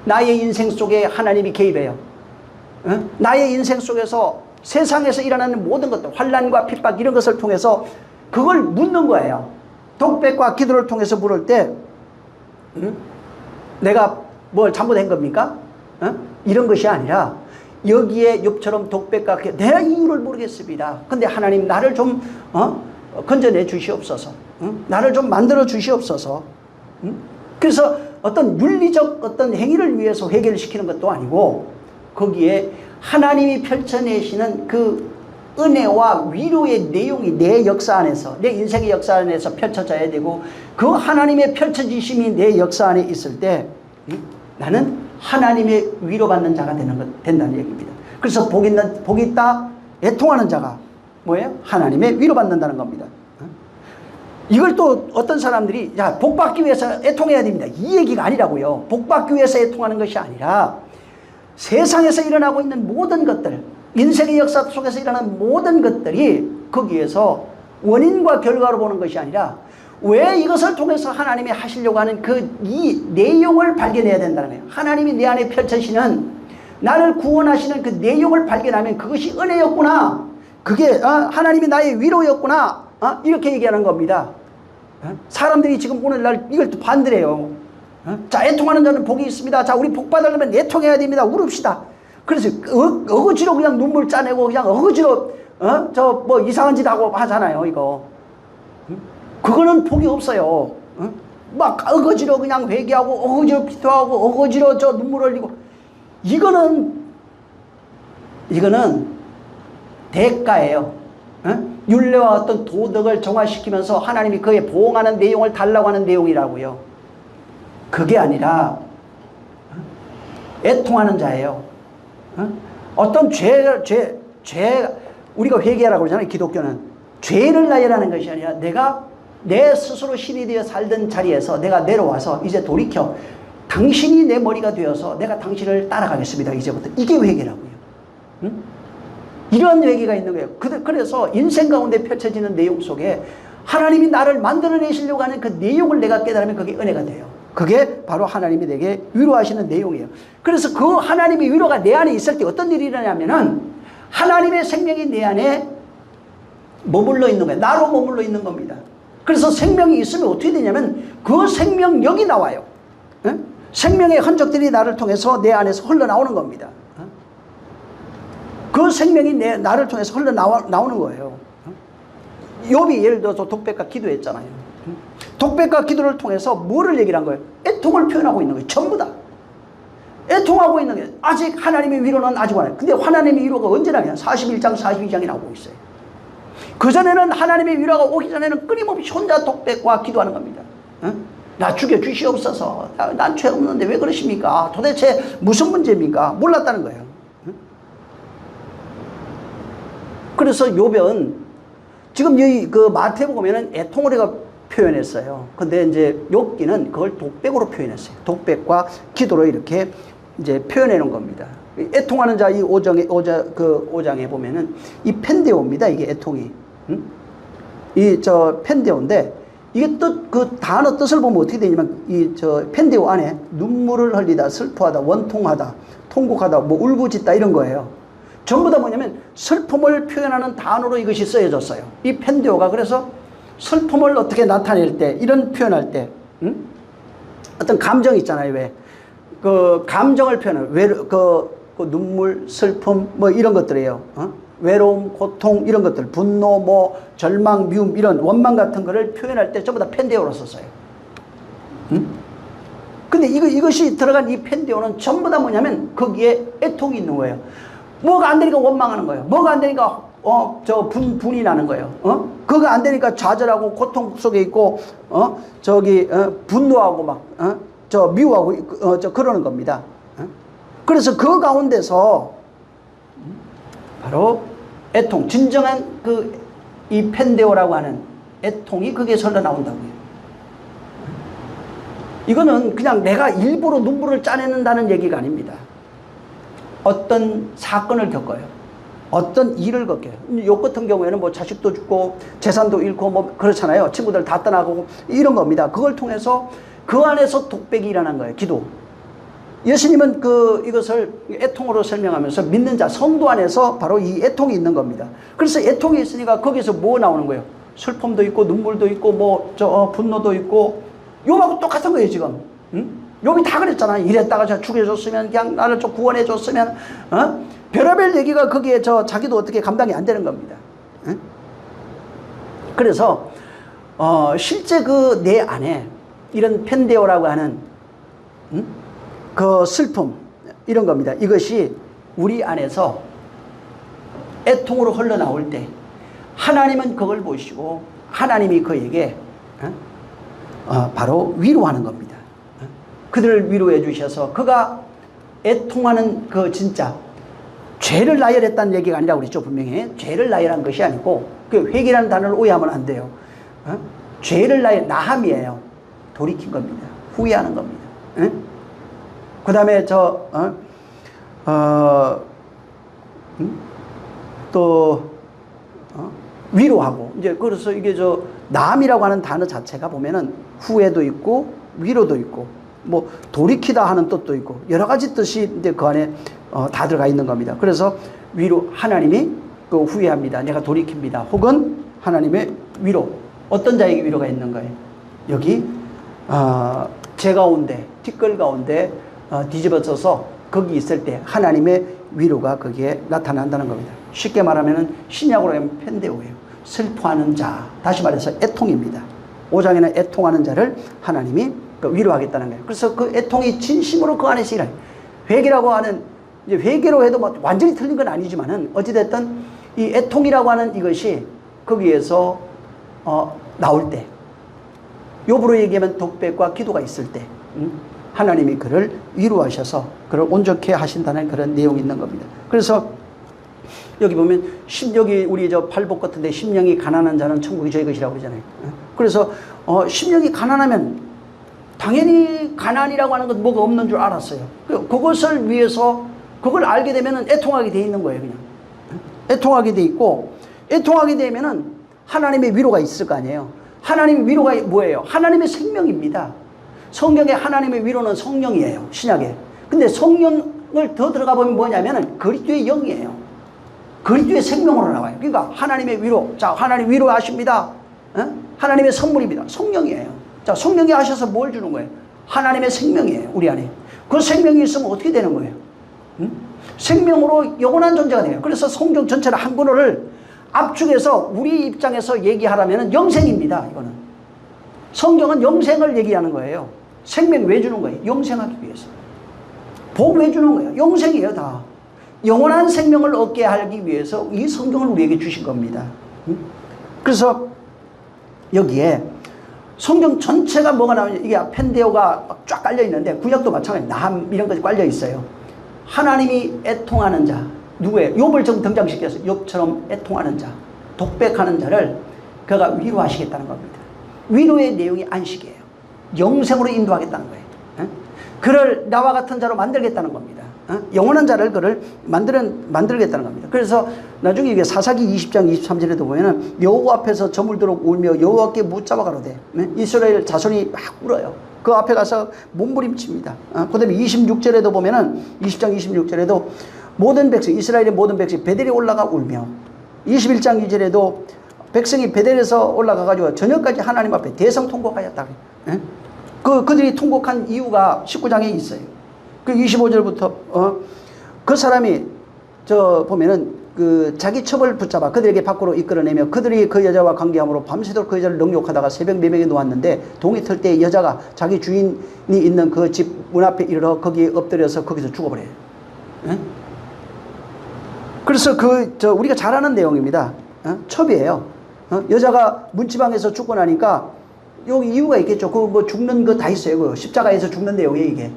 나의 인생 속에 하나님이 개입해요. 나의 인생 속에서 세상에서 일어나는 모든 것들, 환난과 핍박 이런 것을 통해서 그걸 묻는 거예요. 독백과 기도를 통해서 물을 때 내가 뭘 잘못한 겁니까? 이런 것이 아니라 여기에 욥처럼 독백과 기도, 내가 이유를 모르겠습니다. 근데 하나님 나를 좀 건져내 주시옵소서. 나를 좀 만들어 주시옵소서. 그래서 어떤 윤리적 어떤 행위를 위해서 회개를 시키는 것도 아니고, 거기에 하나님이 펼쳐내시는 그 은혜와 위로의 내용이 내 역사 안에서, 내 인생의 역사 안에서 펼쳐져야 되고, 그 하나님의 펼쳐지심이 내 역사 안에 있을 때 나는 하나님의 위로받는 자가 된다는 얘기입니다. 그래서 복이 있다, 애통하는 자가 뭐예요? 하나님의 위로받는다는 겁니다. 이걸 또 어떤 사람들이 야, 복받기 위해서 애통해야 됩니다, 이 얘기가 아니라고요. 복받기 위해서 애통하는 것이 아니라 세상에서 일어나고 있는 모든 것들, 인생의 역사 속에서 일어나는 모든 것들이 거기에서 원인과 결과로 보는 것이 아니라 왜 이것을 통해서 하나님이 하시려고 하는 이 내용을 발견해야 된다는 거예요. 하나님이 내 안에 펼쳐지는, 나를 구원하시는 그 내용을 발견하면 그것이 은혜였구나, 그게 하나님이 나의 위로였구나, 이렇게 얘기하는 겁니다. 사람들이 지금 오늘날 이걸 또 반대래요. 자, 애통하는 자는 복이 있습니다. 자, 우리 복 받으려면 애통해야 됩니다. 울읍시다. 그래서 어거지로 그냥 눈물 짜내고 그냥 어거지로 저 뭐 이상한 짓 하고 하잖아요, 이거. 그거는 복이 없어요. 막 어거지로 그냥 회개하고 어거지로 기도하고 어거지로 저 눈물 흘리고, 이거는 대가예요. 율례와 어떤 도덕을 정화시키면서 하나님이 그에 보응하는 내용을 달라고 하는 내용이라고요. 그게 아니라 애통하는 자예요. 어떤 우리가 회개하라고 그러잖아요. 기독교는 죄를 나열하는 것이 아니라 내가 내 스스로 신이 되어 살던 자리에서 내가 내려와서 이제 돌이켜 당신이 내 머리가 되어서 내가 당신을 따라가겠습니다, 이제부터. 이게 회개라고요. 이런 회개가 있는 거예요. 그래서 인생 가운데 펼쳐지는 내용 속에 하나님이 나를 만들어내시려고 하는 그 내용을 내가 깨달으면 그게 은혜가 돼요. 그게 바로 하나님이 내게 위로하시는 내용이에요. 그래서 그 하나님의 위로가 내 안에 있을 때 어떤 일이 일어나냐면은 하나님의 생명이 내 안에 머물러 있는 거예요. 나로 머물러 있는 겁니다. 그래서 생명이 있으면 어떻게 되냐면 그 생명력이 나와요. 생명의 흔적들이 나를 통해서 내 안에서 흘러나오는 겁니다. 그 생명이 나를 통해서 흘러나오는 거예요. 욥이 예를 들어서 독백과 기도했잖아요. 독백과 기도를 통해서 뭐를 얘기를 한 거예요? 애통을 표현하고 있는 거예요. 전부 다. 애통하고 있는 게 아직 하나님의 위로는 아직 안 해요. 근데 하나님의 위로가 언제 나냐? 41장 42장이 나오고 있어요. 그전에는 하나님의 위로가 오기 전에는 끊임없이 혼자 독백과 기도하는 겁니다. 나 죽여주시옵소서. 난 죄 없는데 왜 그러십니까? 도대체 무슨 문제입니까? 몰랐다는 거예요. 그래서 욥은 지금 여기 그 마태복음에는 애통을 표현했어요. 근데 이제 욥기는 그걸 독백으로 표현했어요. 독백과 기도로 이렇게 이제 표현해 놓은 겁니다. 애통하는 자 이 5장에 보면은 이 펜데오입니다. 이게 애통이. 이 펜데오인데 이게 그 단어 뜻을 보면 어떻게 되냐면 이 펜데오 안에 눈물을 흘리다, 슬퍼하다, 원통하다, 통곡하다, 뭐 울부짖다 이런 거예요. 전부 다 뭐냐면 슬픔을 표현하는 단어로 이것이 쓰여졌어요. 이 펜데오가. 그래서 슬픔을 어떻게 나타낼 때, 이런 표현할 때, 어떤 감정 있잖아요. 왜? 그 감정을 표현해요. 그 눈물, 슬픔, 뭐 이런 것들이에요. 외로움, 고통, 이런 것들, 분노, 뭐 절망, 미움, 이런 원망 같은 거를 표현할 때 전부 다 펜데오로 썼어요. 근데 이것이 들어간 이 펜데오는 전부 다 뭐냐면 거기에 애통이 있는 거예요. 뭐가 안 되니까 원망하는 거예요. 뭐가 안 되니까 분이 나는 거예요. 그거 안 되니까 좌절하고 고통 속에 있고 분노하고 막 미워하고 그러는 겁니다. 그래서 그 가운데서 바로 애통, 진정한 이 펜데오라고 하는 애통이 거기에서 흘러나온다고요. 이거는 그냥 내가 일부러 눈물을 짜내는다는 얘기가 아닙니다. 어떤 사건을 겪어요. 어떤 일을 겪어요. 요 같은 경우에는 뭐 자식도 죽고 재산도 잃고 뭐 그렇잖아요. 친구들 다 떠나고 이런 겁니다. 그걸 통해서 그 안에서 독백이 일어난 거예요. 기도. 예수님은 이것을 애통으로 설명하면서 믿는 자, 성도 안에서 바로 이 애통이 있는 겁니다. 그래서 애통이 있으니까 거기서 뭐 나오는 거예요? 슬픔도 있고 눈물도 있고 분노도 있고. 욥하고 똑같은 거예요, 지금. 욥이 다 그랬잖아. 이랬다가 저 죽여줬으면, 그냥 나를 좀 구원해줬으면, 별의별 얘기가 거기에 자기도 어떻게 감당이 안 되는 겁니다. 그래서, 실제 내 안에 이런 펜데오라고 하는, 그 슬픔, 이런 겁니다. 이것이 우리 안에서 애통으로 흘러나올 때, 하나님은 그걸 보시고, 하나님이 그에게, 바로 위로하는 겁니다. 그들을 위로해 주셔서 그가 애통하는 그 진짜 죄를 나열했다는 얘기가 아니라고 그랬죠. 분명히 죄를 나열한 것이 아니고 그 회개라는 단어를 오해하면 안 돼요. 죄를 나함이에요. 돌이킨 겁니다. 후회하는 겁니다. 그 다음에 위로하고, 이제 그래서 이게 나함이라고 하는 단어 자체가 보면은 후회도 있고 위로도 있고 뭐 돌이키다 하는 뜻도 있고 여러 가지 뜻이 이제 그 안에 다 들어가 있는 겁니다. 그래서 위로, 하나님이 그 후회합니다. 내가 돌이킵니다. 혹은 하나님의 위로, 어떤 자에게 위로가 있는 거예요? 여기 제 가운데, 티끌 가운데 뒤집어져서 거기 있을 때 하나님의 위로가 거기에 나타난다는 겁니다. 쉽게 말하면 신약으로 하면 펜데오예요. 슬퍼하는 자, 다시 말해서 애통입니다. 5장에는 애통하는 자를 하나님이 위로하겠다는 거예요. 그래서 그 애통이 진심으로 그 안에서 일어나요. 회개라고 하는, 이제 회개로 해도 뭐 완전히 틀린 건 아니지만은 어찌됐든 이 애통이라고 하는 이것이 거기에서 나올 때, 욥으로 얘기하면 독백과 기도가 있을 때 하나님이 그를 위로하셔서 그를 온전케 하신다는 그런 내용이 있는 겁니다. 그래서 여기 보면 여기 우리 팔복 같은데 심령이 가난한 자는 천국이 저희 것이라고 그러잖아요. 그래서 심령이 가난하면 당연히 가난이라고 하는 건 뭐가 없는 줄 알았어요. 그것을 위해서 그걸 알게 되면 애통하게 돼 있는 거예요. 그냥 애통하게 돼 있고, 애통하게 되면은 하나님의 위로가 있을 거 아니에요. 하나님의 위로가 뭐예요? 하나님의 생명입니다. 성경에 하나님의 위로는 성령이에요. 신약에. 근데 성령을 더 들어가 보면 뭐냐면은 그리스도의 영이에요. 그리스도의 생명으로 나와요. 그러니까 하나님의 위로, 자, 하나님 위로하십니다. 하나님의 선물입니다. 성령이에요. 자, 성령이 하셔서 뭘 주는 거예요? 하나님의 생명이에요. 우리 안에. 그 생명이 있으면 어떻게 되는 거예요? 생명으로 영원한 존재가 돼요. 그래서 성경 전체를 한 권을 압축해서 우리 입장에서 얘기하라면 영생입니다. 이거는. 성경은 영생을 얘기하는 거예요. 생명 왜 주는 거예요? 영생하기 위해서. 복 왜 주는 거예요? 영생이에요, 다. 영원한 생명을 얻게 하기 위해서 이 성경을 우리에게 주신 겁니다. 그래서 여기에 성경 전체가 뭐가 나오냐, 이게 펜데오가 쫙 깔려 있는데 구약도 마찬가지, 나함 이런 것이 깔려 있어요. 하나님이 애통하는 자, 누구예요? 욥을 좀 등장시켜서 욥처럼 애통하는 자, 독백하는 자를 그가 위로하시겠다는 겁니다. 위로의 내용이 안식이에요. 영생으로 인도하겠다는 거예요. 그를 나와 같은 자로 만들겠다는 겁니다. 영원한 자를 그를 만들겠다는 겁니다. 그래서 나중에 이게 사사기 20장 23절에도 보면은 여호와 앞에서 저물도록 울며 여호와께 묻잡아 가로되, 이스라엘 자손이 막 울어요. 그 앞에 가서 몸부림칩니다. 그 다음에 26절에도 보면은 20장 26절에도 모든 백성, 이스라엘의 모든 백성이 베델에 올라가 울며, 21장 2절에도 백성이 베델에서 올라가가지고 저녁까지 하나님 앞에 대성통곡하였다. 그들이 통곡한 이유가 19장에 있어요. 그 25절부터 그 사람이 보면은 그 자기 첩을 붙잡아 그들에게 밖으로 이끌어내며 그들이 그 여자와 관계함으로 밤새도록 그 여자를 능욕하다가 새벽 4명에 놓았는데 동이 틀 때 여자가 자기 주인이 있는 그 집 문 앞에 이르러 거기에 엎드려서 거기서 죽어버려요. 그래서 우리가 잘 아는 내용입니다. 첩이에요. 여자가 문지방에서 죽고 나니까 여기 이유가 있겠죠. 그 뭐 죽는 거 다 있어요. 그 십자가에서 죽는 내용이에요, 이게.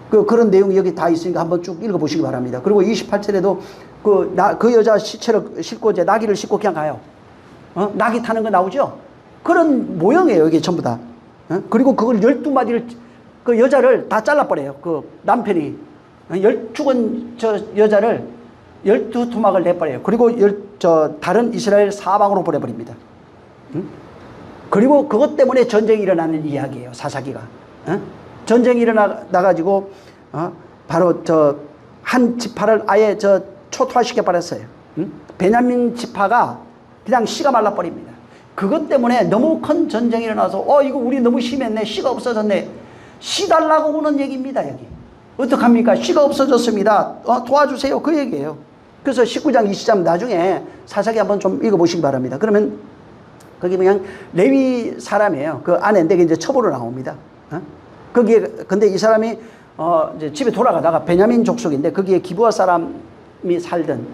그런 내용이 여기 다 있으니까 한번 쭉 읽어보시기 바랍니다. 그리고 28절에도 그 여자 시체를 싣고 이제 나귀를 싣고 그냥 가요. 나귀 타는 거 나오죠? 그런 모형이에요, 이게 전부 다. 그리고 그걸 12마디를, 그 여자를 다 잘라버려요. 그 남편이. 죽은 저 여자를 12토막을 내버려요. 그리고 다른 이스라엘 사방으로 보내버립니다. 그리고 그것 때문에 전쟁이 일어나는 이야기예요, 사사기가. 전쟁이 일어나가지고, 바로 한 지파를 아예 초토화시켜 버렸어요. 베냐민 지파가 그냥 씨가 말라버립니다. 그것 때문에 너무 큰 전쟁이 일어나서, 이거 우리 너무 심했네. 씨가 없어졌네. 씨 달라고 오는 얘기입니다, 여기. 어떡합니까? 씨가 없어졌습니다. 도와주세요. 그 얘기예요. 그래서 19장 20장 나중에 사사기 한번 좀 읽어보시기 바랍니다. 그러면 거기 그냥 레위 사람이에요. 그 아내인데 이제 첩으로 나옵니다. 거기에, 근데 이 사람이, 이제 집에 돌아가다가 베냐민 족속인데 거기에 기브아 사람이 살던,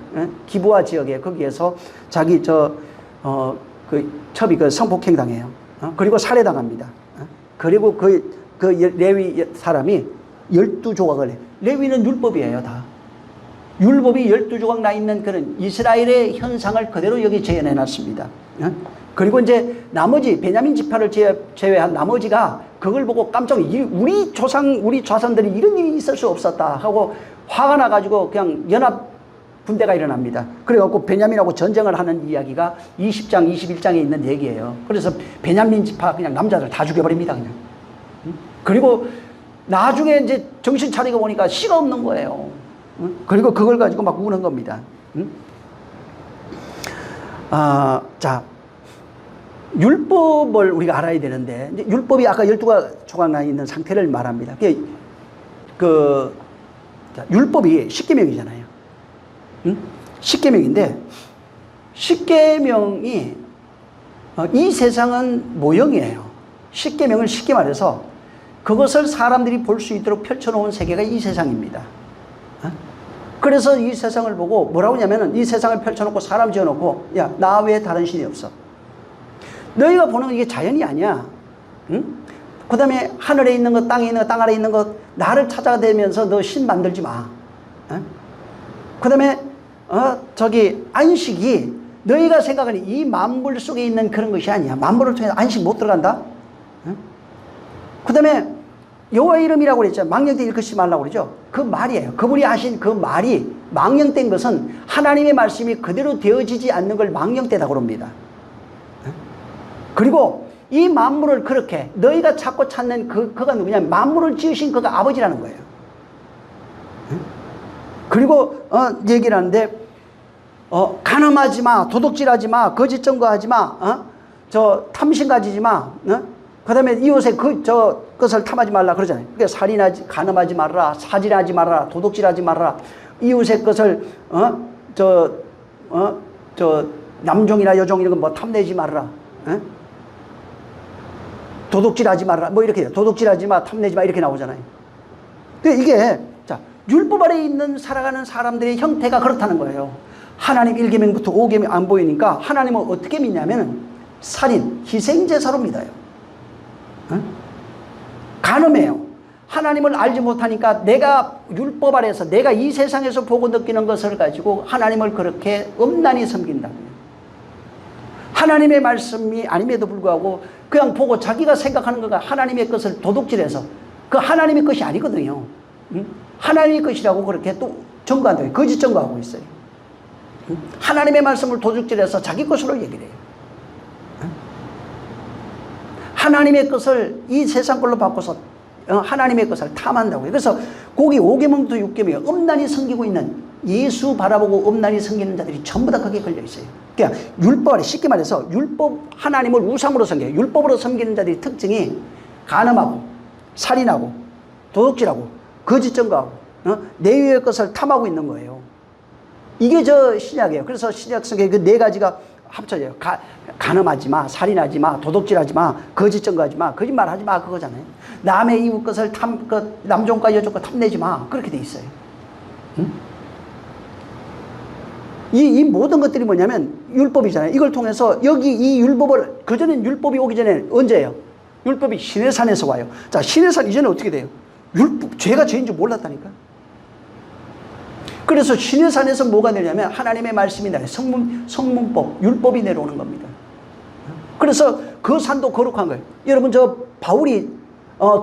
기브아 지역에 거기에서 자기 그 첩이 그 성폭행 당해요. 그리고 살해당합니다. 그리고 그 그 레위 사람이 12조각을 해. 레위는 율법이에요, 다. 율법이 12조각 나 있는 그런 이스라엘의 현상을 그대로 여기 재현해 놨습니다. 그리고 이제 나머지 베냐민 지파를 제외한 나머지가 그걸 보고 깜짝 우리 조상들이 이런 일이 있을 수 없었다 하고 화가 나가지고 그냥 연합 분대가 일어납니다. 그래갖고 베냐민하고 전쟁을 하는 이야기가 20장, 21장에 있는 얘기예요. 그래서 베냐민 지파 그냥 남자들 다 죽여버립니다, 그냥. 그리고 나중에 이제 정신 차리고 보니까 씨가 없는 거예요. 그리고 그걸 가지고 막 우는 겁니다. 자, 율법을 우리가 알아야 되는데, 이제 율법이 아까 12조각 나 있는 상태를 말합니다. 율법이 십계명이잖아요. 십계명인데, 십계명이 이 세상은 모형이에요. 십계명을 쉽게 말해서 그것을 사람들이 볼 수 있도록 펼쳐놓은 세계가 이 세상입니다. 그래서 이 세상을 보고 뭐라고 하냐면은 이 세상을 펼쳐놓고 사람 지어놓고 야, 나 외에 다른 신이 없어. 너희가 보는 이게 자연이 아니야. 그 다음에 하늘에 있는 것, 땅에 있는 것, 땅 아래에 있는 것 나를 찾아대면서 너 신 만들지 마. 그 다음에 저기 안식이 너희가 생각하는 이 만물 속에 있는 그런 것이 아니야. 만물을 통해서 안식 못 들어간다. 그 다음에 여호와 이름이라고 그랬죠. 망령된 일컫지 말라고 그러죠. 그 말이에요. 그분이 하신 그 말이 망령된 것은 하나님의 말씀이 그대로 되어지지 않는 걸 망령되다고 그럽니다. 그리고 이 만물을 그렇게 너희가 찾고 찾는 그가 누구냐면 만물을 지으신 그가 아버지라는 거예요. 그리고 얘기를 하는데 간음하지 마, 도둑질하지 마, 거짓 증거하지 마, 저 탐심 가지지 마, 그 다음에 이웃의 것을 탐하지 말라 그러잖아요. 그러니까 살인하지, 간음하지 말라, 사질하지 말라, 도둑질하지 말라, 이웃의 것을 남종이나 여종 이런 거 뭐 탐내지 말라, 도둑질하지 말라, 뭐 이렇게 도둑질하지 마, 탐내지 마 이렇게 나오잖아요. 근데 이게 자 율법 아래 있는 살아가는 사람들의 형태가 그렇다는 거예요. 하나님 1계명부터 5계명 안 보이니까 하나님은 어떻게 믿냐면 살인, 희생제사로 믿어요. 간음해요. 하나님을 알지 못하니까 내가 율법 아래서 내가 이 세상에서 보고 느끼는 것을 가지고 하나님을 그렇게 엄란히 섬긴다고요. 하나님의 말씀이 아님에도 불구하고 그냥 보고 자기가 생각하는 것과 하나님의 것을 도둑질해서 그 하나님의 것이 아니거든요. 하나님의 것이라고 그렇게 또 증거한다. 거짓 증거하고 있어요. 하나님의 말씀을 도둑질해서 자기 것으로 얘기를 해요. 하나님의 것을 이 세상 걸로 바꿔서 하나님의 것을 탐한다고요. 그래서 거기 5계명부터 6계명 엄란히 섬기고 있는 예수 바라보고 엄란히 섬기는 자들이 전부 다 거기에 걸려 있어요. 그러니까 율법 아래 쉽게 말해서 율법 하나님을 우상으로 섬겨요. 율법으로 섬기는 자들의 특징이 간음하고 살인하고 도둑질하고 거짓 증거하고 내 위의 것을 탐하고 있는 거예요. 이게 저 신약이에요. 그래서 신약 성경에 그 네 가지가 합쳐져요. 간음하지 마, 살인하지 마, 도둑질하지 마, 거짓 증거하지 마, 거짓말하지 마 그거잖아요. 남의 이웃 것을 남종과 여종과 탐내지 마 그렇게 돼 있어요. 이 모든 것들이 뭐냐면 율법이잖아요. 이걸 통해서 여기 이 율법을 그전엔 율법이 오기 전에 언제예요? 율법이 시내산에서 와요. 자, 시내산 이전에 어떻게 돼요? 죄가 죄인 줄 몰랐다니까. 그래서 시내산에서 뭐가 되냐면 하나님의 말씀이 나요. 성문법, 율법이 내려오는 겁니다. 그래서 그 산도 거룩한 거예요. 여러분 저 바울이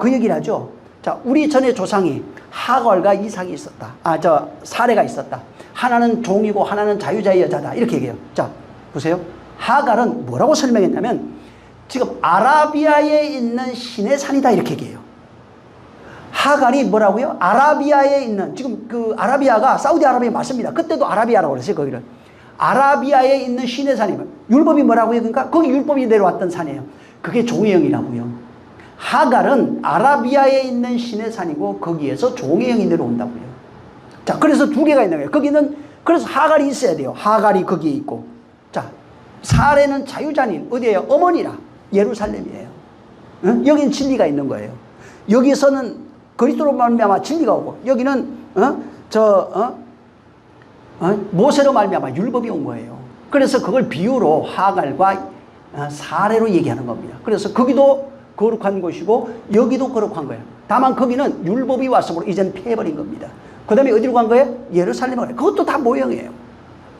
그 얘기를 하죠. 자, 우리 전에 조상이 하갈과 이삭이 있었다. 저 사례가 있었다. 하나는 종이고 하나는 자유자의 여자다. 이렇게 얘기해요. 자, 보세요. 하갈은 뭐라고 설명했냐면 지금 아라비아에 있는 시내산이다 이렇게 얘기해요. 하갈이 뭐라고요? 아라비아에 있는 지금 그 아라비아가 사우디아라비아 맞습니다. 그때도 아라비아라고 그랬어요. 거기를 아라비아에 있는 시내산이면 율법이 뭐라고요? 그러니까 거기 율법이 내려왔던 산이에요. 그게 종의 영이라고요. 하갈은 아라비아에 있는 시내산이고 거기에서 종의 영이 내려온다고요. 자, 그래서 두 개가 있는 거예요. 거기는 그래서 하갈이 있어야 돼요. 하갈이 거기에 있고, 자 사례는 자유자님 어디예요? 어머니라 예루살렘이에요. 여기는 진리가 있는 거예요. 여기서는 그리스도로 말미암아 진리가 오고 여기는 모세로 말미암아 율법이 온 거예요. 그래서 그걸 비유로 하갈과 사례로 얘기하는 겁니다. 그래서 거기도 거룩한 곳이고 여기도 거룩한 거예요. 다만 거기는 율법이 왔으므로 이젠 폐해버린 겁니다. 그 다음에 어디로 간 거예요? 예루살렘으로 가요. 그것도 다 모형이에요.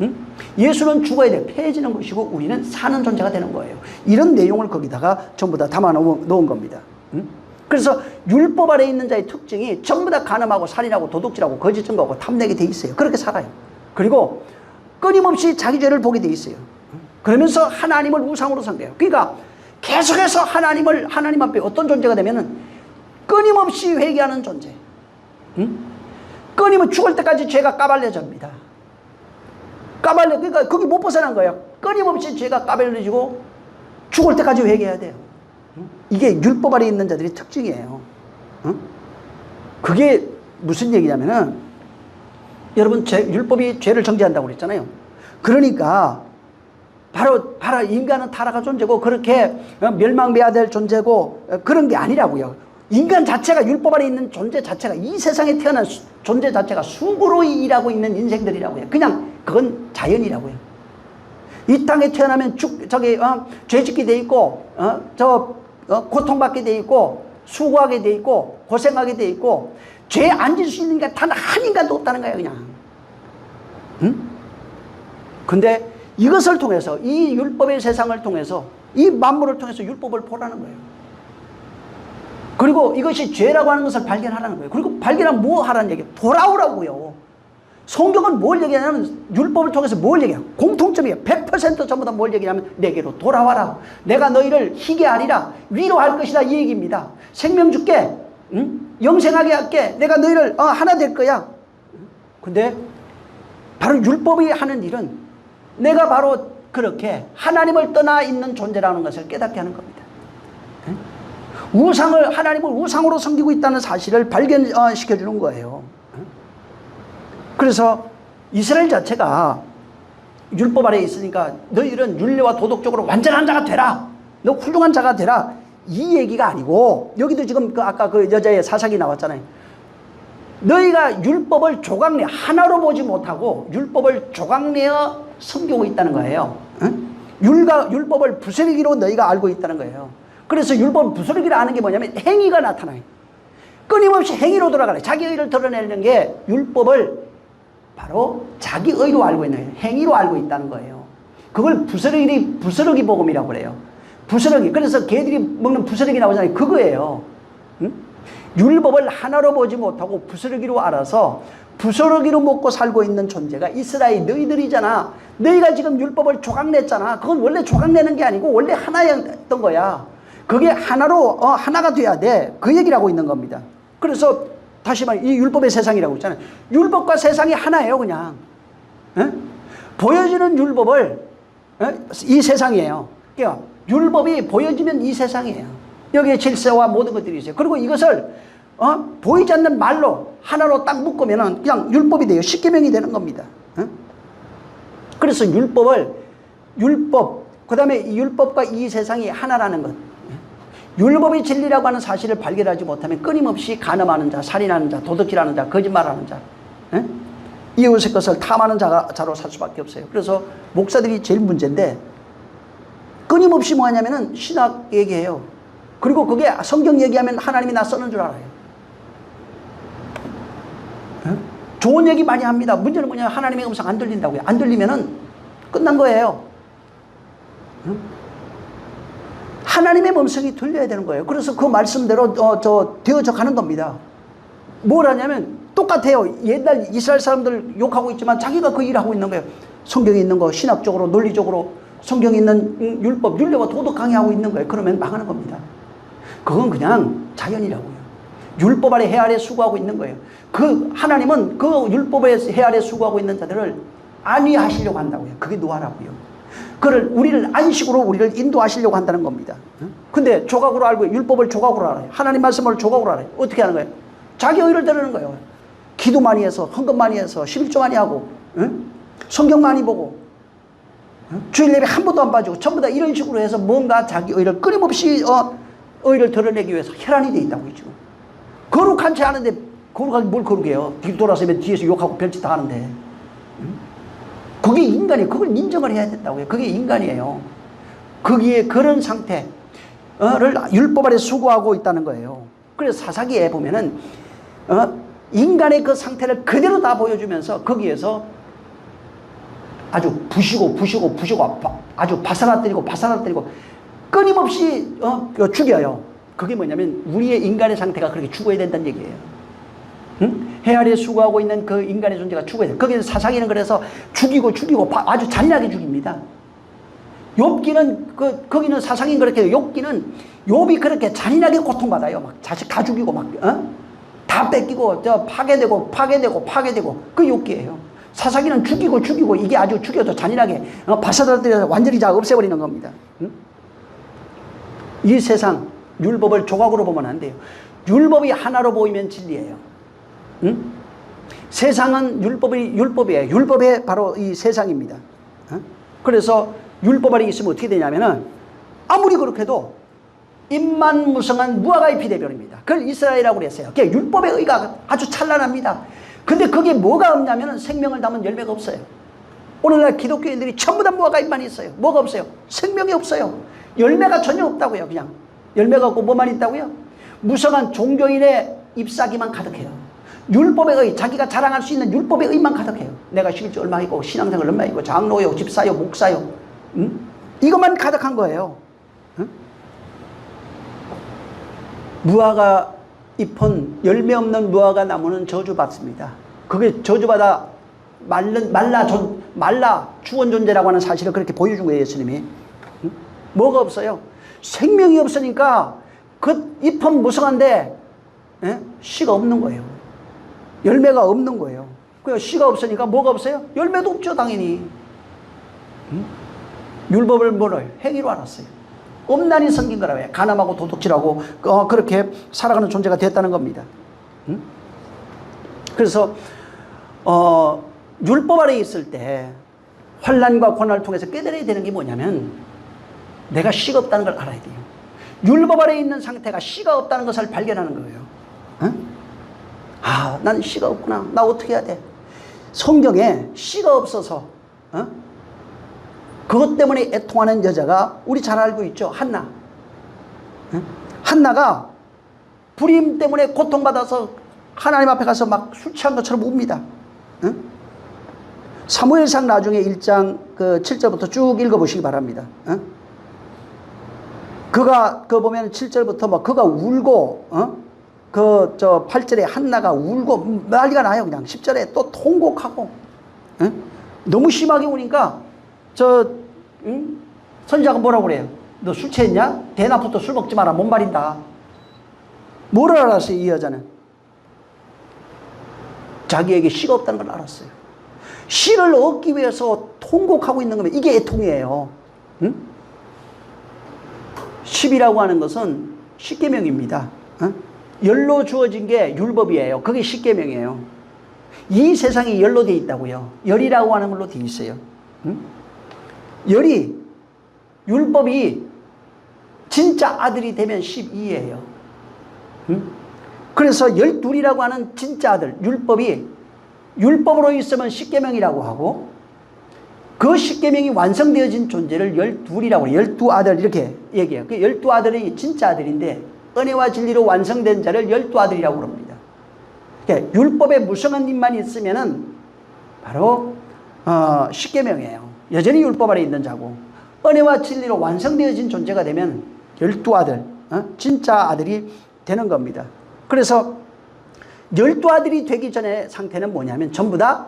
응? 예수는 죽어야 돼. 폐해지는 것이고 우리는 사는 존재가 되는 거예요. 이런 내용을 거기다가 전부 다 담아 놓은 겁니다. 응? 그래서 율법 아래 있는 자의 특징이 전부 다 간음하고 살인하고 도둑질하고 거짓 증거하고 탐내게 돼 있어요. 그렇게 살아요. 그리고 끊임없이 자기 죄를 보게 돼 있어요. 그러면서 하나님을 우상으로 섬겨요. 그러니까 계속해서 하나님 앞에 어떤 존재가 되면은 끊임없이 회개하는 존재. 응? 끊임없이 죽을 때까지 죄가 까발려집니다. 그러니까 거기 못 벗어난 거예요. 끊임없이 죄가 까발려지고 죽을 때까지 회개해야 돼요. 이게 율법 아래 있는 자들의 특징이에요. 그게 무슨 얘기냐면은 여러분 율법이 죄를 정죄한다고 그랬잖아요. 그러니까 바로 인간은 타락한 존재고 그렇게 멸망해야 될 존재고 그런 게 아니라고요. 인간 자체가 율법 아래 있는 존재 자체가 이 세상에 태어난 존재 자체가 수고로 일하고 있는 인생들이라고요. 그냥 그건 자연이라고요. 이 땅에 태어나면 죄짓게 돼 있고 고통받게 돼 있고 수고하게 돼 있고 고생하게 돼 있고 죄 안 질 수 있는 게 단 한 인간도 없다는 거예요. 그냥. 응? 근데 이것을 통해서 이 율법의 세상을 통해서 이 만물을 통해서 율법을 보라는 거예요. 그리고 이것이 죄라고 하는 것을 발견하라는 거예요. 그리고 발견하면 뭐 하라는 얘기예요? 돌아오라고요. 성경은 뭘 얘기하냐면 율법을 통해서 뭘 얘기해요? 공통점이에요. 100% 전부 다 뭘 얘기하냐면 내게로 돌아와라. 내가 너희를 희게 하리라. 위로할 것이다. 이 얘기입니다. 생명 줄게. 응? 영생하게 할게. 내가 너희를 하나 될 거야. 근데 바로 율법이 하는 일은 내가 바로 그렇게 하나님을 떠나 있는 존재라는 것을 깨닫게 하는 겁니다. 하나님을 우상으로 섬기고 있다는 사실을 발견시켜 주는 거예요. 그래서 이스라엘 자체가 율법 아래에 있으니까 너희는 윤리와 도덕적으로 완전한 자가 되라. 너 훌륭한 자가 되라. 이 얘기가 아니고 여기도 지금 아까 그 여자의 사사기 나왔잖아요. 너희가 율법을 조각내 하나로 보지 못하고 율법을 조각내어 섬기고 있다는 거예요. 율법을 부스러기로 너희가 알고 있다는 거예요. 그래서 율법 부스러기를 아는 게 뭐냐면 행위가 나타나요. 끊임없이 행위로 돌아가요. 자기 의를 드러내는 게 율법을 바로 자기 의로 알고 있는 거예요. 행위로 알고 있다는 거예요. 그걸 부스러기 복음이라고 그래요. 부스러기. 그래서 개들이 먹는 부스러기 나오잖아요. 그거예요. 응? 율법을 하나로 보지 못하고 부스러기로 알아서 부스러기로 먹고 살고 있는 존재가 이스라엘 너희들이잖아. 너희가 지금 율법을 조각냈잖아. 그건 원래 조각내는 게 아니고 원래 하나였던 거야. 그게 하나가 돼야 돼. 그 얘기를 하고 있는 겁니다. 그래서 다시 말해 이 율법의 세상이라고 있잖아요. 율법과 세상이 하나예요. 그냥 보여지는 율법을 이 세상이에요. 그러니까 율법이 보여지면 이 세상이에요. 여기에 질서와 모든 것들이 있어요. 그리고 이것을 보이지 않는 말로 하나로 딱 묶으면 그냥 율법이 돼요. 십계명이 되는 겁니다. 그래서 율법 그 다음에 율법과 이 세상이 하나라는 것, 율법이 진리라고 하는 사실을 발견하지 못하면 끊임없이 간음하는 자, 살인하는 자, 도둑질하는 자, 거짓말하는 자, 이웃의 것을 탐하는 자로 살 수밖에 없어요. 그래서 목사들이 제일 문제인데 끊임없이 뭐 하냐면은 신학 얘기해요. 그리고 그게 성경 얘기하면 하나님이 낯서는 줄 알아요. 좋은 얘기 많이 합니다. 문제는 뭐냐면 하나님의 음성 안 들린다고요. 안 들리면은 끝난 거예요. 하나님의 음성이 들려야 되는 거예요. 그래서 그 말씀대로 되어져 가는 겁니다. 뭘 하냐면 똑같아요. 옛날 이스라엘 사람들 욕하고 있지만 자기가 그 일을 하고 있는 거예요. 성경에 있는 거 신학적으로 논리적으로 성경에 있는 율법, 윤리와 도덕 강의하고 있는 거예요. 그러면 망하는 겁니다. 그건 그냥 자연이라고요. 율법 아래 해 아래 수고하고 있는 거예요. 그 하나님은 그 율법의 해 아래 수고하고 있는 자들을 안위하시려고 한다고요. 그게 노하라고요. 우리를 안식으로 우리를 인도하시려고 한다는 겁니다. 근데 조각으로 알고 율법을 조각으로 알아요. 하나님 말씀을 조각으로 알아요. 어떻게 하는 거예요? 자기 의를 드러내는 거예요. 기도 많이 해서 헌금 많이 해서 11조 많이 하고 성경 많이 보고 주일 예배 한 번도 안 빠지고 전부 다 이런 식으로 해서 뭔가 자기 의를 끊임없이 의를 드러내기 위해서 혈안이 돼 있다고 지금. 거룩한 채 하는데 거룩하게 뭘 거룩해요? 뒤로 돌아서면 뒤에서 욕하고 별짓 다 하는데. 그게 인간이에요. 그걸 인정을 해야 된다고요. 그게 인간이에요. 거기에 그런 상태. 율법 아래 수고하고 있다는 거예요. 그래서 사사기에 보면은 인간의 그 상태를 그대로 다 보여주면서 거기에서 아주 부시고 아주 바사라뜨리고 끊임없이 죽여요. 그게 뭐냐면 우리의 인간의 상태가 그렇게 죽어야 된다는 얘기예요. 응? 해 아래 수고하고 있는 그 인간의 존재가 죽어야 돼. 거기서 사사기는 그래서 죽이고 아주 잔인하게 죽입니다. 욥기는 거기는 사상인 그렇게 욥이 그렇게 잔인하게 고통받아요. 막 자식 다 죽이고 다 뺏기고 파괴되고 그 욥기예요. 사사기는 죽이고 이게 아주 죽여도 잔인하게 바사다들여서 완전히 다 없애버리는 겁니다. 응? 이 세상 율법을 조각으로 보면 안 돼요. 율법이 하나로 보이면 진리예요. 응? 세상은 율법이에요. 율법이 바로 이 세상입니다. 그래서 율법 아래 있으면 어떻게 되냐면은 아무리 그렇게 해도 임만무성한 무화과의 비대별입니다. 그걸 이스라엘이라고 그랬어요. 율법의 의가 아주 찬란합니다. 근데 거기에 뭐가 없냐면은 생명을 담은 열매가 없어요. 오늘날 기독교인들이 전부 다 무화과 잎만 있어요. 뭐가 없어요? 생명이 없어요. 열매가 전혀 없다고요. 그냥 열매가 없고 뭐만 있다고요? 무성한 종교인의 잎사귀만 가득해요. 율법의 의, 자기가 자랑할 수 있는 율법의 의만 가득해요. 내가 실제 얼마 있고 신앙생활 얼마 있고 장로요, 집사요, 목사요, 이것만 가득한 거예요. 응? 무화과 잎은 열매 없는 무화과 나무는 저주받습니다. 그게 저주받아 말라 죽은 존재라고 하는 사실을 그렇게 보여준 거예요, 예수님이. 응? 뭐가 없어요? 생명이 없으니까 그 잎은 무성한데 씨가 없는 거예요. 열매가 없는 거예요. 그 씨가 없으니까 뭐가 없어요? 열매도 없죠, 당연히. 율법을 행위로 알았어요. 엄난히 섬긴 거라고 해요. 간암하고 도둑질하고 그렇게 살아가는 존재가 됐다는 겁니다. 그래서 율법 아래 있을 때 환난과 고난을 통해서 깨달아야 되는 게 뭐냐면 내가 씨가 없다는 걸 알아야 돼요. 율법 아래 있는 상태가 씨가 없다는 것을 발견하는 거예요. 아, 난 씨가 없구나. 나 어떻게 해야 돼? 성경에 씨가 없어서 그것 때문에 애통하는 여자가 우리 잘 알고 있죠. 한나. 한나가 불임 때문에 고통받아서 하나님 앞에 가서 막 술 취한 것처럼 웁니다. 사무엘상 나중에 1장 7절부터 쭉 읽어보시기 바랍니다. 그가 보면 7절부터 막 그가 울고 8절에 한나가 울고 난리가 나요. 그냥 10절에 또 통곡하고 너무 심하게 우니까 선지자가 뭐라고 그래요? 너 술 취했냐? 대낮부터 술 먹지 마라. 못 마린다. 뭘 알았어요, 이 여자는? 자기에게 씨가 없다는 걸 알았어요. 씨를 얻기 위해서 통곡하고 있는 거면 이게 애통이에요. 10이라고 하는 것은 십계명입니다. 열로 주어진 게 율법이에요. 그게 십계명이에요. 이 세상이 열로 돼 있다고요. 열이라고 하는 걸로 돼 있어요. 열이 율법이 진짜 아들이 되면 12예요. 그래서 12이라고 하는 진짜 아들 율법이 율법으로 있으면 십계명이라고 하고 그 십계명이 완성되어진 존재를 12이라고 해요. 12아들 이렇게 얘기해요. 그 12아들이 진짜 아들인데 은혜와 진리로 완성된 자를 12아들이라고 그럽니다. 그러니까 율법에 무성한 입만 있으면은 바로 십계명이에요. 여전히 율법 아래 있는 자고 은혜와 진리로 완성되어진 존재가 되면 12아들, 진짜 아들이 되는 겁니다. 그래서 12아들이 되기 전의 상태는 뭐냐면 전부 다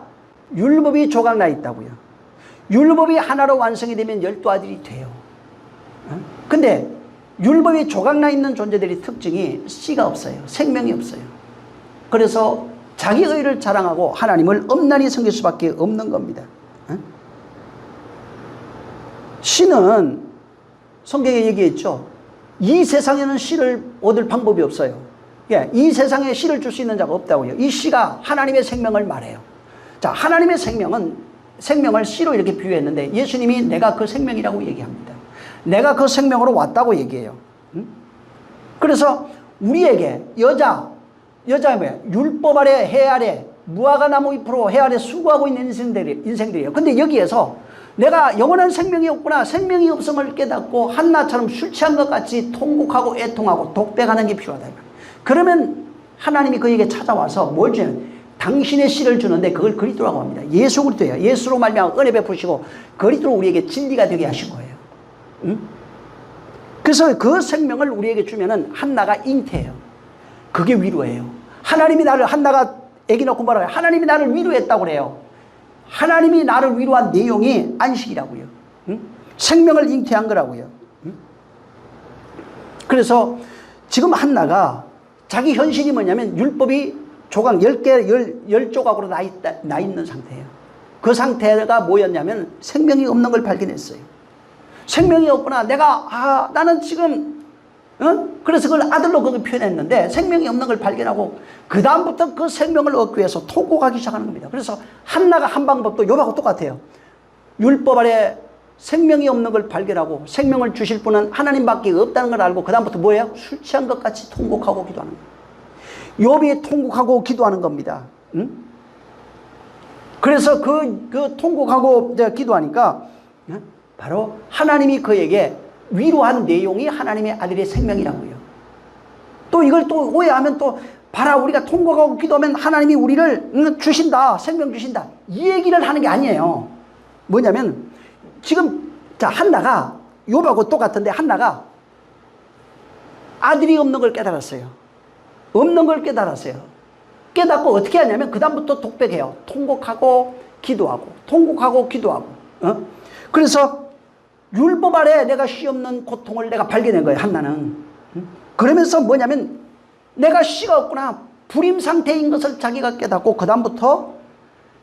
율법이 조각나 있다고요. 율법이 하나로 완성이 되면 12아들이 돼요. 근데 율법이 조각나 있는 존재들의 특징이 씨가 없어요. 생명이 없어요. 그래서 자기 의를 자랑하고 하나님을 엄란히 섬길 수밖에 없는 겁니다. 씨는 성경에 얘기했죠. 이 세상에는 씨를 얻을 방법이 없어요. 이 세상에 씨를 줄 수 있는 자가 없다고요. 이 씨가 하나님의 생명을 말해요. 자, 하나님의 생명을 씨로 이렇게 비유했는데 예수님이 내가 그 생명이라고 얘기합니다. 내가 그 생명으로 왔다고 얘기해요. 그래서 우리에게 여자 뭐야? 율법 아래 해 아래 무화과 나무 잎으로 해 아래 수고하고 있는 인생들이에요. 근데 여기에서 내가 영원한 생명이 없구나, 생명이 없음을 깨닫고 한나처럼 술 취한 것 같이 통곡하고 애통하고 독백하는 게 필요하다. 그러면 하나님이 그에게 찾아와서 뭘 주냐면 당신의 씨를 주는데 그걸 그리스도라고 합니다. 예수 그리스도예요. 예수로 말미암아 은혜 베푸시고 그리스도로 우리에게 진리가 되게 하신 거예요. 응? 그래서 그 생명을 우리에게 주면은 한나가 잉태해요. 그게 위로예요. 하나님이 나를, 한나가 애기 낳고 뭐라고 해요? 하나님이 나를 위로했다고 그래요. 하나님이 나를 위로한 내용이 안식이라고요. 응? 생명을 잉태한 거라고요. 응? 그래서 지금 한나가 자기 현실이 뭐냐면 율법이 조각 10개, 10조각으로 나 있는 상태예요. 그 상태가 뭐였냐면 생명이 없는 걸 발견했어요. 생명이 없구나. 나는 지금, 그래서 그걸 아들로 그렇게 표현했는데 생명이 없는 걸 발견하고 그다음부터 그 생명을 얻기 위해서 통곡하기 시작하는 겁니다. 그래서 한나가 한 방법도 욥하고 똑같아요. 율법 아래 생명이 없는 걸 발견하고 생명을 주실 분은 하나님밖에 없다는 걸 알고 그다음부터 뭐예요? 술 취한 것 같이 통곡하고 기도하는 거예요. 욥이 통곡하고 기도하는 겁니다. 응? 그래서 그 통곡하고 기도하니까 바로 하나님이 그에게 위로한 내용이 하나님의 아들의 생명이라고요. 또 이걸 또 오해하면 또 봐라, 우리가 통곡하고 기도하면 하나님이 우리를 주신다, 생명 주신다, 이 얘기를 하는 게 아니에요. 뭐냐면 지금 한나가 욥하고 똑같은데 한나가 아들이 없는 걸 깨달았어요. 없는 걸 깨달았어요. 깨닫고 어떻게 하냐면 그 다음부터 독백해요. 통곡하고 기도하고 통곡하고 기도하고. 그래서 율법 아래 내가 씨 없는 고통을 내가 발견한 거예요. 한나는. 그러면서 뭐냐면 내가 씨가 없구나, 불임 상태인 것을 자기가 깨닫고 그 다음부터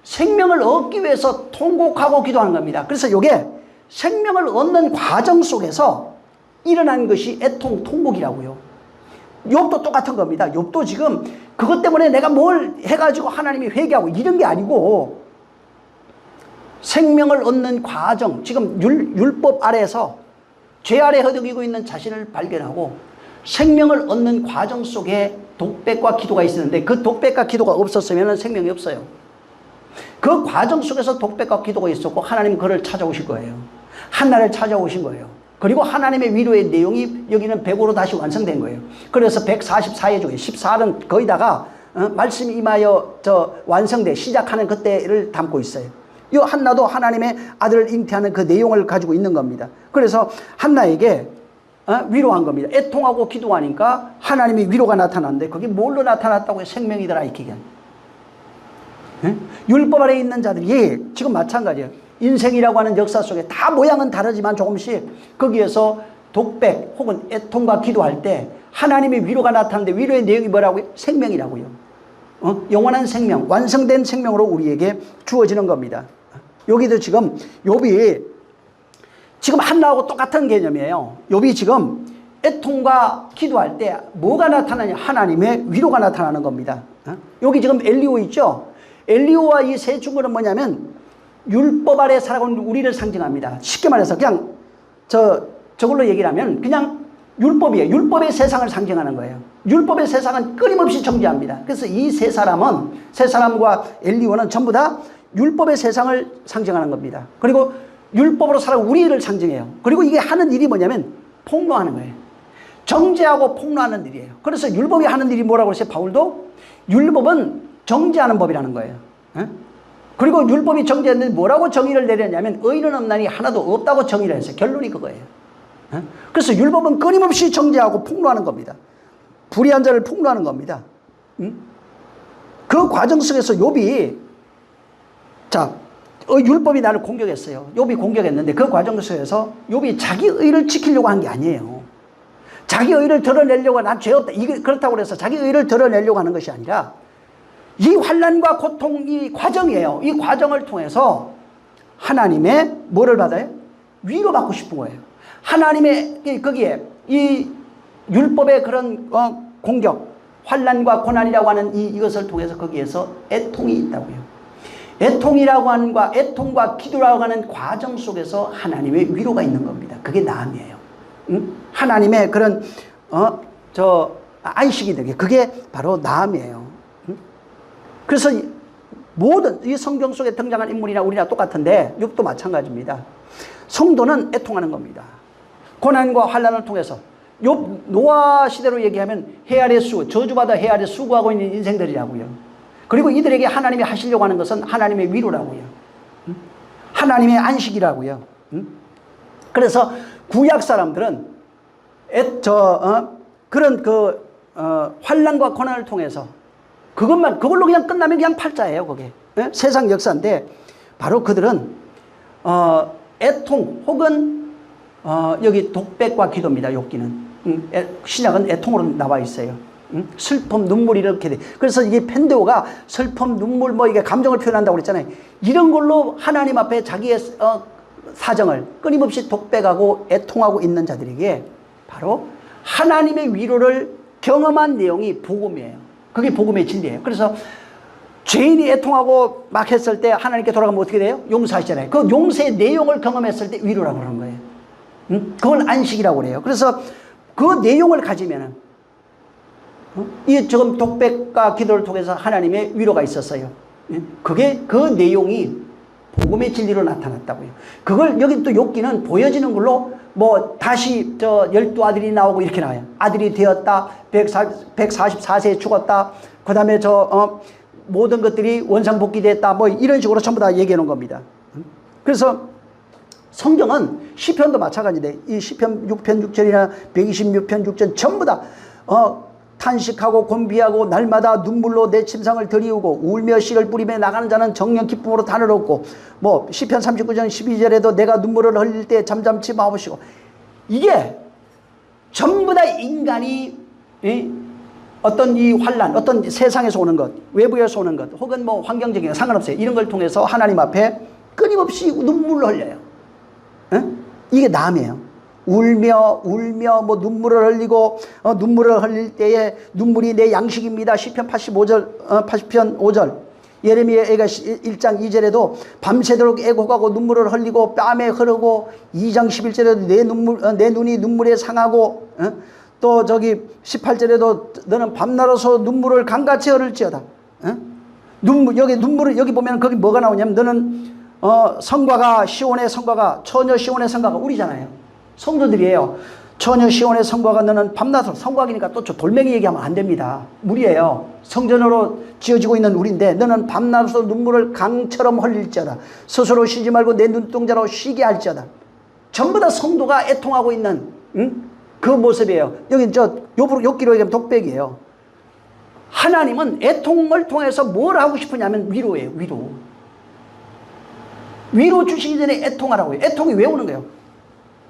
생명을 얻기 위해서 통곡하고 기도하는 겁니다. 그래서 이게 생명을 얻는 과정 속에서 일어난 것이 애통, 통곡이라고요. 욥도 똑같은 겁니다. 욥도 지금 그것 때문에 내가 뭘 해가지고 하나님이 회개하고 이런 게 아니고 생명을 얻는 과정, 지금 율법 아래에서 죄 아래 허덕이고 있는 자신을 발견하고 생명을 얻는 과정 속에 독백과 기도가 있었는데 그 독백과 기도가 없었으면 생명이 없어요. 그 과정 속에서 독백과 기도가 있었고 하나님은 그를 찾아오실 거예요. 한나를 찾아오신 거예요. 그리고 하나님의 위로의 내용이 여기는 100으로 다시 완성된 거예요. 그래서 144회 중에 14는 거의다가 말씀이 임하여 완성돼 시작하는 그때를 담고 있어요. 이 한나도 하나님의 아들을 잉태하는 그 내용을 가지고 있는 겁니다. 그래서 한나에게 위로한 겁니다. 애통하고 기도하니까 하나님의 위로가 나타났는데 그게 뭘로 나타났다고 해요? 생명이더라 이렇게 얘기하는. 율법 아래 있는 자들이 지금 마찬가지예요. 인생이라고 하는 역사 속에 다 모양은 다르지만 조금씩 거기에서 독백 혹은 애통과 기도할 때 하나님의 위로가 나타나는데 위로의 내용이 뭐라고요? 생명이라고요. 영원한 생명, 완성된 생명으로 우리에게 주어지는 겁니다. 여기도 지금 욥이 지금 한나하고 똑같은 개념이에요. 욥이 지금 애통과 기도할 때 뭐가 나타나냐? 하나님의 위로가 나타나는 겁니다. 여기 지금 엘리오 있죠? 엘리오와 이 세 친구는 뭐냐면 율법 아래 살아온 우리를 상징합니다. 쉽게 말해서 그냥 저걸로 얘기를 하면 그냥 율법이에요. 율법의 세상을 상징하는 거예요. 율법의 세상은 끊임없이 정죄합니다. 그래서 이 세 사람과 엘리오는 전부 다 율법의 세상을 상징하는 겁니다. 그리고 율법으로 살아온 우리를 상징해요. 그리고 이게 하는 일이 뭐냐면 폭로하는 거예요. 정죄하고 폭로하는 일이에요. 그래서 율법이 하는 일이 뭐라고 했어요? 바울도 율법은 정죄하는 법이라는 거예요. 그리고 율법이 정죄했는데 뭐라고 정의를 내렸냐면 의인은 없나니 하나도 없다고 정의를 했어요. 결론이 그거예요. 그래서 율법은 끊임없이 정죄하고 폭로하는 겁니다. 불의한 자를 폭로하는 겁니다. 그 과정 속에서 욥이 율법이 나를 공격했어요. 욥이 공격했는데 그 과정 속에서 욥이 자기 의를 지키려고 한 게 아니에요. 자기 의를 드러내려고 난 죄 없다 그렇다고 해서 자기 의를 드러내려고 하는 것이 아니라 이 환난과 고통, 이 과정이에요. 이 과정을 통해서 하나님의 뭐를 받아요? 위로받고 싶은 거예요. 하나님의 거기에 이 율법의 그런 공격, 환난과 고난이라고 하는 이것을 통해서 거기에서 애통이 있다고요. 애통이라고 하는 애통과 기도라고 하는 과정 속에서 하나님의 위로가 있는 겁니다. 그게 나음이에요. 하나님의 그런 안식이 되게 그게 바로 나음이에요. 그래서 모든 이 성경 속에 등장한 인물이나 우리나 똑같은데 욥도 마찬가지입니다. 성도는 애통하는 겁니다. 고난과 환난을 통해서 욥 노아 시대로 얘기하면 해 아래 저주받아 해 아래 수고하고 있는 인생들이라고요. 그리고 이들에게 하나님이 하시려고 하는 것은 하나님의 위로라고요. 하나님의 안식이라고요. 그래서 구약 사람들은 그런 환난과 고난을 통해서 그걸로 그냥 끝나면 그냥 팔자예요, 그게. 예? 세상 역사인데, 바로 그들은, 애통, 혹은, 여기 독백과 기도입니다, 욥기는. 신약은 애통으로 나와 있어요. 슬픔, 눈물 이렇게 돼. 그래서 이게 펜데오가 슬픔, 눈물, 이게 감정을 표현한다고 그랬잖아요. 이런 걸로 하나님 앞에 자기의, 사정을 끊임없이 독백하고 애통하고 있는 자들에게 바로 하나님의 위로를 경험한 내용이 복음이에요. 그게 복음의 진리예요. 그래서 죄인이 애통하고 막 했을 때 하나님께 돌아가면 어떻게 돼요? 용서하시잖아요. 그 용서의 내용을 경험했을 때 위로라고 그러는 거예요. 그건 안식이라고 그래요. 그래서 그 내용을 가지면은 이 지금 독백과 기도를 통해서 하나님의 위로가 있었어요. 그게 그 내용이 복음의 진리로 나타났다고요. 그걸 여기 또 욥기는 보여지는 걸로 다시 12아들이 나오고 이렇게 나와요. 아들이 되었다. 144세에 죽었다. 그 다음에 모든 것들이 원상복귀됐다. 이런 식으로 전부 다 얘기해 놓은 겁니다. 그래서 성경은 시편도 마찬가지인데 이 시편 6편 6절이나 126편 6절 전부 다 탄식하고 곤비하고 날마다 눈물로 내 침상을 들이우고 울며 씨를 뿌리며 나가는 자는 정령 기쁨으로 단을 얻고 시편 39장 12절에도 내가 눈물을 흘릴 때 잠잠치 마옵시고 이게 전부 다 인간이 어떤 이 환난, 어떤 세상에서 오는 것, 외부에서 오는 것, 혹은 환경적인 것 상관없어요. 이런 걸 통해서 하나님 앞에 끊임없이 눈물을 흘려요. 이게 남이에요. 울며 눈물을 흘리고 눈물을 흘릴 때에 눈물이 내 양식입니다. 시편 80편 5절 예레미야가 1장 2절에도 밤새도록 애곡하고 눈물을 흘리고 뺨에 흐르고 2장 11절에도 내 눈이 눈물에 상하고 또 18절에도 너는 밤낮으로서 눈물을 강같이 흐를지어다. 여기 보면 거기 뭐가 나오냐면 너는 성과가 시온의 성과가 처녀 시온의 성과가 우리잖아요. 성도들이에요. 처녀 시온의 성과가 너는 밤낮으로 성과기니까 또 돌멩이 얘기하면 안 됩니다. 우리예요. 성전으로 지어지고 있는 우리인데 너는 밤낮으로 눈물을 강처럼 흘릴지어다. 스스로 쉬지 말고 내 눈동자로 쉬게 할지어다. 전부 다 성도가 애통하고 있는 그 모습이에요. 여기 욥기로 얘기하면 독백이에요. 하나님은 애통을 통해서 뭘 하고 싶으냐면 위로예요. 위로 주시기 전에 애통하라고요. 애통이 왜 오는 거예요?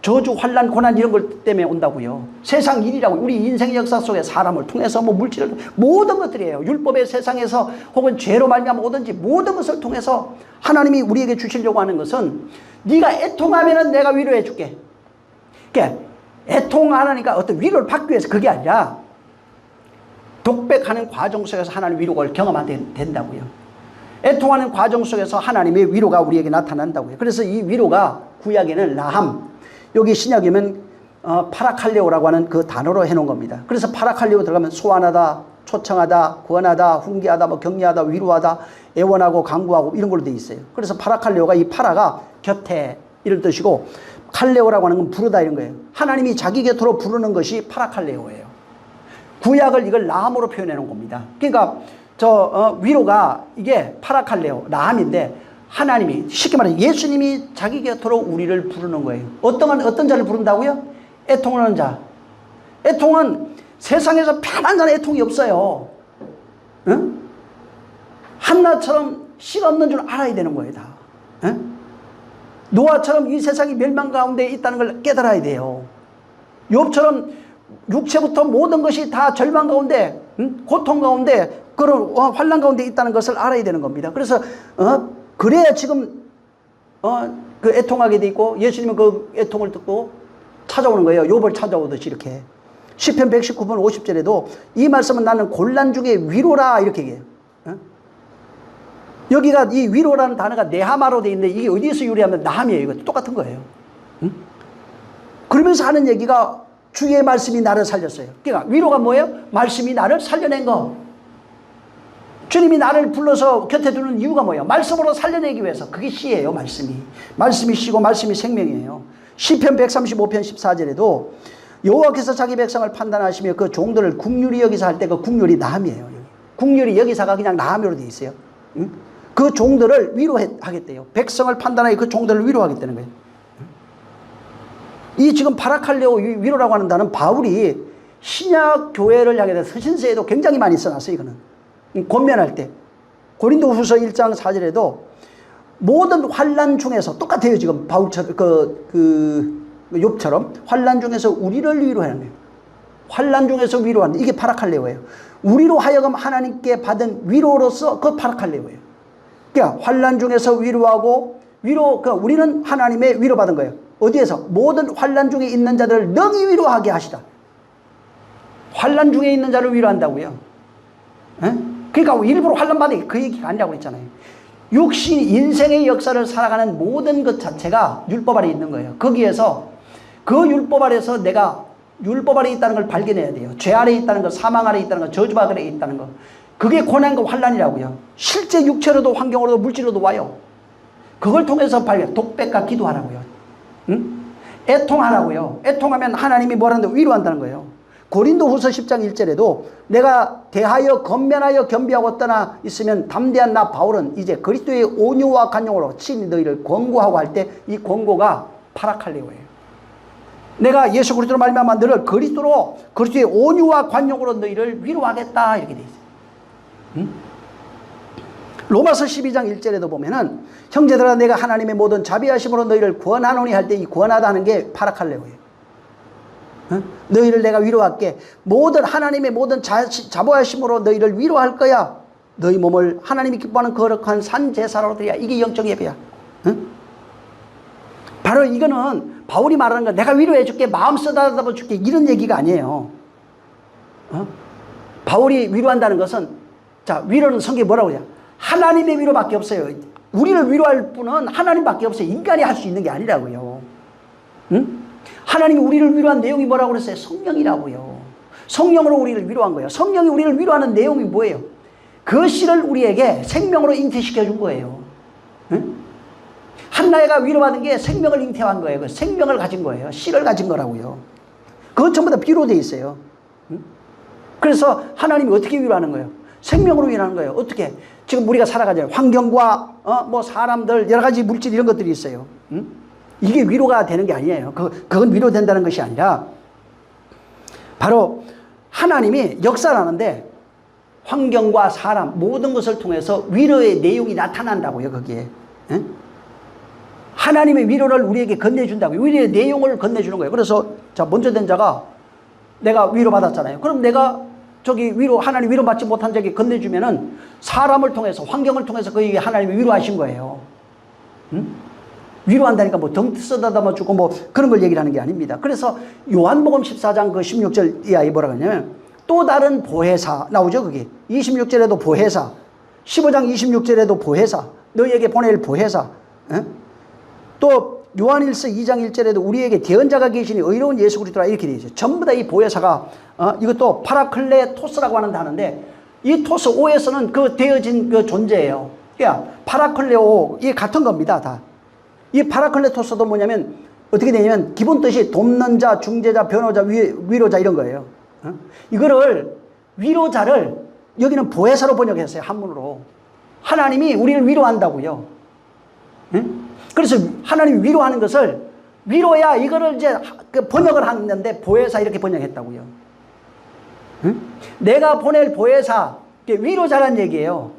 저주, 환난, 고난 이런 것 때문에 온다고요. 세상 일이라고. 우리 인생 역사 속에 사람을 통해서 물질을 모든 것들이에요. 율법의 세상에서 혹은 죄로 말미암아 오든지 모든 것을 통해서 하나님이 우리에게 주시려고 하는 것은 네가 애통하면은 내가 위로해 줄게. 그러니까 애통하니까 어떤 위로를 받기 위해서 그게 아니라 독백하는 과정 속에서 하나님의 위로를 경험하게 된다고요. 애통하는 과정 속에서 하나님의 위로가 우리에게 나타난다고요. 그래서 이 위로가 구약에는 라함, 여기 신약이면 파라칼레오라고 하는 그 단어로 해놓은 겁니다. 그래서 파라칼레오 들어가면 소환하다, 초청하다, 구원하다, 훈계하다, 격려하다, 위로하다, 애원하고 강구하고 이런 걸로 되어 있어요. 그래서 파라칼레오가 이 파라가 곁에 이런 뜻이고 칼레오라고 하는 건 부르다 이런 거예요. 하나님이 자기 곁으로 부르는 것이 파라칼레오예요. 구약을 이걸 라함으로 표현해 놓은 겁니다. 그러니까 위로가 이게 파라칼레오, 라함인데 하나님이 쉽게 말해 예수님이 자기 곁으로 우리를 부르는 거예요. 어떤 자를 부른다고요? 애통하는 자. 애통은 세상에서 편한 자는 애통이 없어요. 응? 한나처럼 씨가 없는 줄 알아야 되는 거예요, 다. 응? 노아처럼 이 세상이 멸망 가운데 있다는 걸 깨달아야 돼요. 욥처럼 육체부터 모든 것이 다 절망 가운데, 고통 가운데, 그런 환난 가운데 있다는 것을 알아야 되는 겁니다. 그래서 그래야 지금 그 애통하게 돼 있고 예수님은 그 애통을 듣고 찾아오는 거예요. 욥을 찾아오듯이 이렇게. 시편 119편 50절에도 이 말씀은 나는 곤란 중에 위로라 이렇게 얘기해요. 여기가 이 위로라는 단어가 네하마로 돼 있는데 이게 어디에서 유래하면 나함이에요. 이거 똑같은 거예요. 그러면서 하는 얘기가 주의 말씀이 나를 살렸어요. 그러니까 위로가 뭐예요? 말씀이 나를 살려낸 거. 주님이 나를 불러서 곁에 두는 이유가 뭐예요? 말씀으로 살려내기 위해서. 그게 씨예요, 말씀이. 말씀이 씨고 말씀이 생명이에요. 시편 135편 14절에도 여호와께서 자기 백성을 판단하시며 그 종들을 국률이 여기서 할 때 그 국률이 나함이에요. 국률이 여기서가 그냥 나함으로 되어 있어요. 응? 그 종들을 위로하겠대요. 백성을 판단하여 그 종들을 위로하겠다는 거예요. 이 지금 파라칼레오 위로라고 하는 단어는 바울이 신약 교회를 향해 서신서에도 굉장히 많이 써놨어요. 이거는 권면할 때 고린도후서 1장 4절에도 모든 환난 중에서 똑같아요. 지금 바울처럼 욥처럼 환난 중에서 우리를 위로하는 거예요. 환난 중에서 위로하는 이게 파라칼레오예요. 우리로 하여금 하나님께 받은 위로로서 그 파라칼레오예요. 그러니까 환난 중에서 위로하고 우리는 하나님의 위로받은 거예요. 어디에서? 모든 환난 중에 있는 자들을 능히 위로하게 하시다. 환난 중에 있는 자를 위로한다고요. 에? 그러니까 일부러 환난 받은 게 그 얘기가 아니라고 했잖아요. 육신 인생의 역사를 살아가는 모든 것 자체가 율법 아래 있는 거예요. 거기에서 그 율법 아래에서 내가 율법 아래 있다는 걸 발견해야 돼요. 죄 아래 있다는 거, 사망 아래 있다는 거, 저주 아래 있다는 거. 그게 고난과 환난이라고요. 실제 육체로도 환경으로도 물질로도 와요. 그걸 통해서 독백과 기도하라고요. 응? 애통하라고요. 애통하면 하나님이 뭐라는데 위로한다는 거예요. 고린도후서 10장 1절에도 내가 대하여 건면하여 겸비하고 떠나 있으면 담대한 나 바울은 이제 그리스도의 온유와 간용으로 친히 너희를 권고하고 할 때 이 권고가 파라칼레오예요. 내가 예수 그리스도로 말미암아 너를 그리스도의 온유와 관용으로 너희를 위로하겠다 이렇게 돼 있어요. 응? 로마서 12장 1절에도 보면은 형제들아 내가 하나님의 모든 자비하심으로 너희를 구원하노니 할 때 이 구원하다는 게 파라칼레오예요. 응? 너희를 내가 위로할게. 하나님의 모든 자비하심으로 너희를 위로할 거야. 너희 몸을 하나님이 기뻐하는 거룩한 산 제사로 드려야. 이게 영적 예배야. 응? 바로 이거는 바울이 말하는 거 내가 위로해 줄게, 마음 쓰다듬어 줄게 이런 얘기가 아니에요. 바울이 위로한다는 것은 자 위로는 성경에 뭐라고 하냐? 하나님의 위로밖에 없어요. 우리를 위로할 분은 하나님밖에 없어요. 인간이 할 수 있는 게 아니라고요. 응? 하나님이 우리를 위로한 내용이 뭐라고 그랬어요? 성령이라고요. 성령으로 우리를 위로한 거예요. 성령이 우리를 위로하는 내용이 뭐예요? 그 씨를 우리에게 생명으로 잉태시켜 준 거예요. 응? 한나이가 위로받은 게 생명을 잉태한 거예요. 그 생명을 가진 거예요. 씨를 가진 거라고요. 그건 전부 다 비로 돼 있어요. 응? 그래서 하나님이 어떻게 위로하는 거예요? 생명으로 위로하는 거예요. 어떻게? 지금 우리가 살아가잖아요. 환경과 뭐 사람들 여러 가지 물질 이런 것들이 있어요. 응? 이게 위로가 되는 게 아니에요. 그건 위로된다는 것이 아니라 바로 하나님이 역사를 하는데 환경과 사람 모든 것을 통해서 위로의 내용이 나타난다고요. 거기에. 응? 하나님의 위로를 우리에게 건네준다고요. 위로의 내용을 건네주는 거예요. 그래서 자 먼저 된 자가 내가 위로받았잖아요. 그럼 내가 하나님 위로받지 못한 자에게 건네주면은 사람을 통해서 환경을 통해서 그에게 하나님이 위로하신 거예요. 응? 위로한다니까 뭐 덩 쓰다듬어 주고 뭐 그런 걸 얘기를 하는 게 아닙니다. 그래서 요한복음 14장 그 16절 이하에 뭐라고 하냐면 또 다른 보혜사 나오죠. 그게 26절에도 보혜사, 15장 26절에도 보혜사, 너희에게 보낼 보혜사. 에? 또 요한일서 2장 1절에도 우리에게 대언자가 계시니 의로운 예수 그리스도라 이렇게 되어 있어요. 전부 다 이 보혜사가 이것도 파라클레토스라고 하는 단어인데 이 토스 오에서는 그 되어진 그 존재예요. 그러니까 파라클레오 이게 같은 겁니다. 다. 이 파라클레토스도 뭐냐면 어떻게 되냐면 기본 뜻이 돕는 자, 중재자, 변호자, 위로자 이런 거예요. 이거를 위로자를 여기는 보혜사로 번역했어요. 한문으로. 하나님이 우리를 위로한다고요. 그래서 하나님이 위로하는 것을 위로야 이거를 이제 번역을 하는데 보혜사 이렇게 번역했다고요. 내가 보낼 보혜사 위로자란 얘기예요.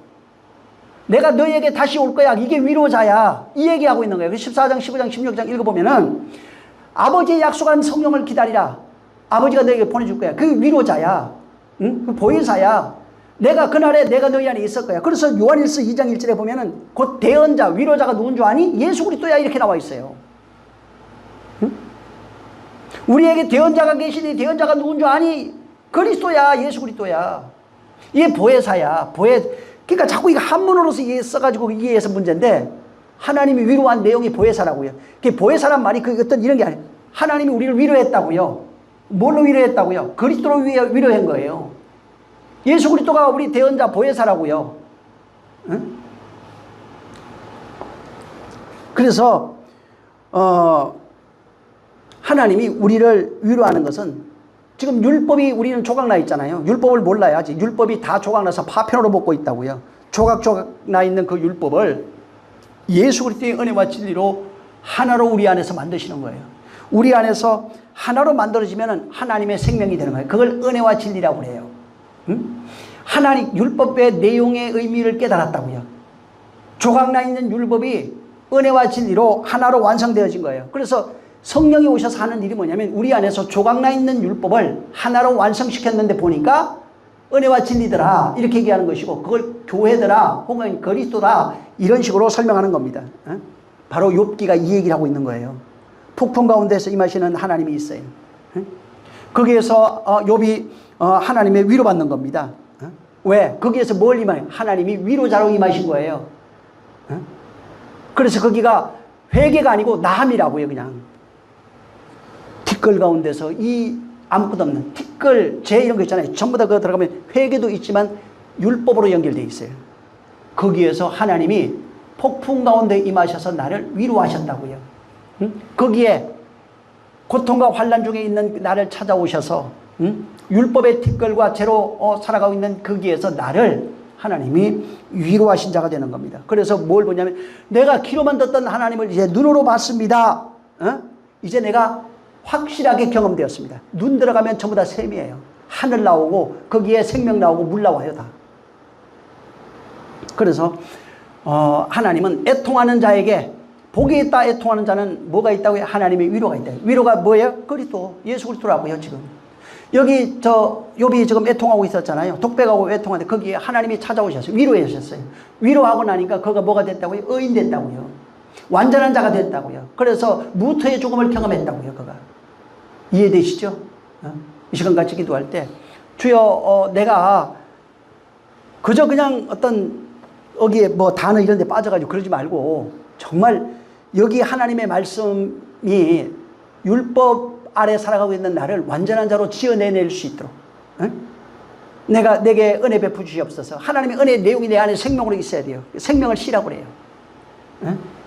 내가 너희에게 다시 올 거야. 이게 위로자야. 이 얘기하고 있는 거예요. 14장, 15장, 16장 읽어보면은 아버지의 약속한 성령을 기다리라. 아버지가 너에게 보내줄 거야. 그 위로자야. 응? 그 보혜사야. 내가 그날에 내가 너희 안에 있을 거야. 그래서 요한일서 2장 1절에 보면은 곧 대언자, 위로자가 누군 줄 아니? 예수 그리스도야 이렇게 나와 있어요. 응? 우리에게 대언자가 계시니 대언자가 누군 줄 아니? 그리스도야. 예수 그리스도야. 이게 보혜사야. 그러니까 자꾸 이거 한문으로서 써가지고 이해해서 문제인데 하나님이 위로한 내용이 보혜사라고요. 그 보혜사란 말이 그 어떤 이런 게 아니에요. 하나님이 우리를 위로했다고요. 뭘로 위로했다고요? 그리스도로 위로한 거예요. 예수 그리스도가 우리 대언자 보혜사라고요. 응? 그래서 하나님이 우리를 위로하는 것은 지금 율법이 우리는 조각나 있잖아요. 율법을 몰라야지. 율법이 다 조각나서 파편으로 먹고 있다고요. 조각 나 있는 그 율법을 예수 그리스도의 은혜와 진리로 하나로 우리 안에서 만드시는 거예요. 우리 안에서 하나로 만들어지면 하나님의 생명이 되는 거예요. 그걸 은혜와 진리라고 그래요. 응? 하나님 율법의 내용의 의미를 깨달았다고요. 조각나 있는 율법이 은혜와 진리로 하나로 완성되어진 거예요. 그래서 성령이 오셔서 하는 일이 뭐냐면 우리 안에서 조각나 있는 율법을 하나로 완성시켰는데 보니까 은혜와 진리더라 이렇게 얘기하는 것이고, 그걸 교회더라 혹은 그리스도다 이런 식으로 설명하는 겁니다. 바로 욥기가 이 얘기를 하고 있는 거예요. 폭풍 가운데서 임하시는 하나님이 있어요. 거기에서 욥이 하나님의 위로받는 겁니다. 왜? 거기에서 뭘 임하냐? 하나님이 위로자로 임하신 거예요. 그래서 거기가 회개가 아니고 나함이라고요. 그냥 티끌 가운데서 이 아무것도 없는 티끌, 재 이런 거 있잖아요. 전부 다 그거 들어가면 회개도 있지만 율법으로 연결되어 있어요. 거기에서 하나님이 폭풍 가운데 임하셔서 나를 위로하셨다고요. 거기에 고통과 환난 중에 있는 나를 찾아오셔서 율법의 티끌과 죄로 살아가고 있는 거기에서 나를 하나님이 위로하신 자가 되는 겁니다. 그래서 뭘 보냐면 내가 귀로만 듣던 하나님을 이제 눈으로 봤습니다. 이제 내가 확실하게 경험되었습니다. 눈 들어가면 전부 다 샘이에요. 하늘 나오고 거기에 생명 나오고 물 나와요 다. 그래서 하나님은 애통하는 자에게 복이 있다. 애통하는 자는 뭐가 있다고요? 하나님의 위로가 있다. 위로가 뭐예요? 그리스도, 예수 그리스도라고요. 지금 여기 욥이 지금 애통하고 있었잖아요. 독백하고 애통하는데 거기에 하나님이 찾아오셨어요. 위로해 주셨어요. 위로하고 나니까 그가 뭐가 됐다고요? 의인 됐다고요. 완전한 자가 됐다고요. 그래서 무토의 죽음을 경험했다고요. 그가 이해되시죠? 이 시간 같이 기도할 때 주여 내가 그저 그냥 어떤 여기에 뭐 단어 이런 데 빠져가지고 그러지 말고 정말 여기 하나님의 말씀이 율법 아래 살아가고 있는 나를 완전한 자로 지어내낼 수 있도록 내게 은혜 베푸 주시옵소서. 하나님의 은혜 내용이 내 안에 생명으로 있어야 돼요. 생명을 쉬라고 그래요.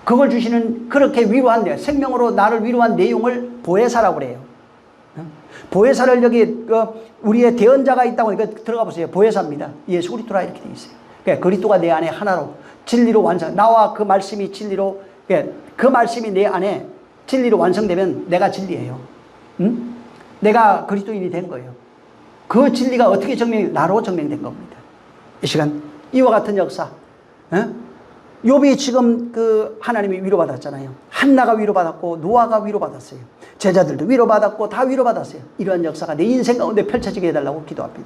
그걸 주시는 그렇게 위로한 내용, 생명으로 나를 위로한 내용을 보혜사라고 그래요. 보혜사를 여기 우리의 대언자가 있다고 하니까 들어가 보세요. 보혜사입니다. 예수 그리스도라 이렇게 되어 있어요. 그러니까 그리스도가 내 안에 하나로 진리로 완성. 나와 그 말씀이 진리로, 그 말씀이 내 안에 진리로 완성되면 내가 진리예요. 내가 그리스도인이 된 거예요. 그 진리가 어떻게 나로 증명된 겁니다. 이 시간 이와 같은 역사. 욥이 지금 그 하나님이 위로받았잖아요. 한나가 위로받았고 노아가 위로받았어요. 제자들도 위로받았고 다 위로받았어요. 이러한 역사가 내 인생 가운데 펼쳐지게 해달라고 기도합니다.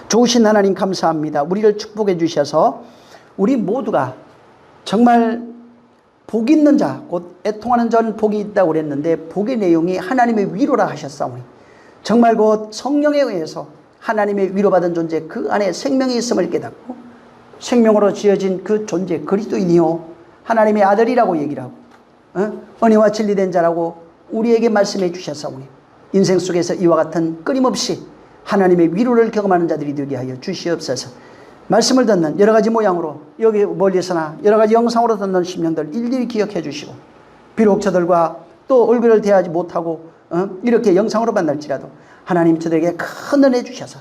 좋으신 하나님 감사합니다. 우리를 축복해 주셔서 우리 모두가 정말 복 있는 자, 곧 애통하는 자는 복이 있다고 그랬는데 복의 내용이 하나님의 위로라 하셨사오니 정말 곧 성령에 의해서 하나님의 위로받은 존재 그 안에 생명이 있음을 깨닫고 생명으로 지어진 그 존재 그리스도인이요 하나님의 아들이라고 얘기를 하고 은혜와 진리된 자라고 우리에게 말씀해 주셨사오니 인생 속에서 이와 같은 끊임없이 하나님의 위로를 경험하는 자들이 되게 하여 주시옵소서. 말씀을 듣는 여러 가지 모양으로 여기 멀리서나 여러 가지 영상으로 듣는 심령들 일일이 기억해 주시고 비록 저들과 또 얼굴을 대하지 못하고 이렇게 영상으로 만날지라도 하나님 저들에게 큰 은혜 주셔서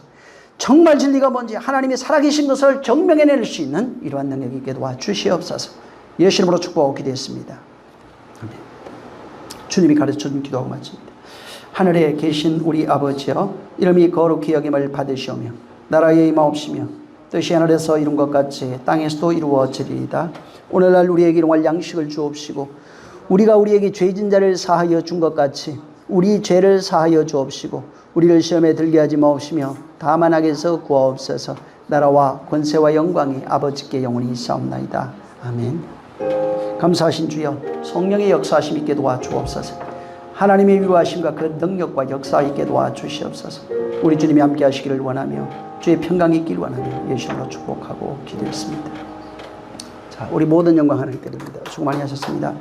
정말 진리가 뭔지 하나님이 살아계신 것을 증명해낼 수 있는 이러한 능력이 있게 도와주시옵소서. 예수 이름으로 축복하고 기도했습니다. 아멘. 주님이 가르쳐준 기도하고 마칩니다. 하늘에 계신 우리 아버지여 이름이 거룩히 여김을 받으시오며 나라의 임하옵시며 뜻이 하늘에서 이룬 것 같이 땅에서도 이루어지리이다. 오늘날 우리에게 일용할 양식을 주옵시고 우리가 우리에게 죄진 자를 사하여 준 것 같이 우리 죄를 사하여 주옵시고 우리를 시험에 들게 하지 마옵시며 다만 악에서 구하옵소서. 나라와 권세와 영광이 아버지께 영원히 있사옵나이다. 아멘. 감사하신 주여 성령의 역사하심 있게 도와주옵소서. 하나님의 위로하심과 그 능력과 역사 있게 도와주시옵소서. 우리 주님이 함께 하시기를 원하며 주의 평강이 있기를 원하며 예수님으로 축복하고 기도했습니다. 자, 우리 모든 영광 하나님께 드립니다. 수고 많이 하셨습니다.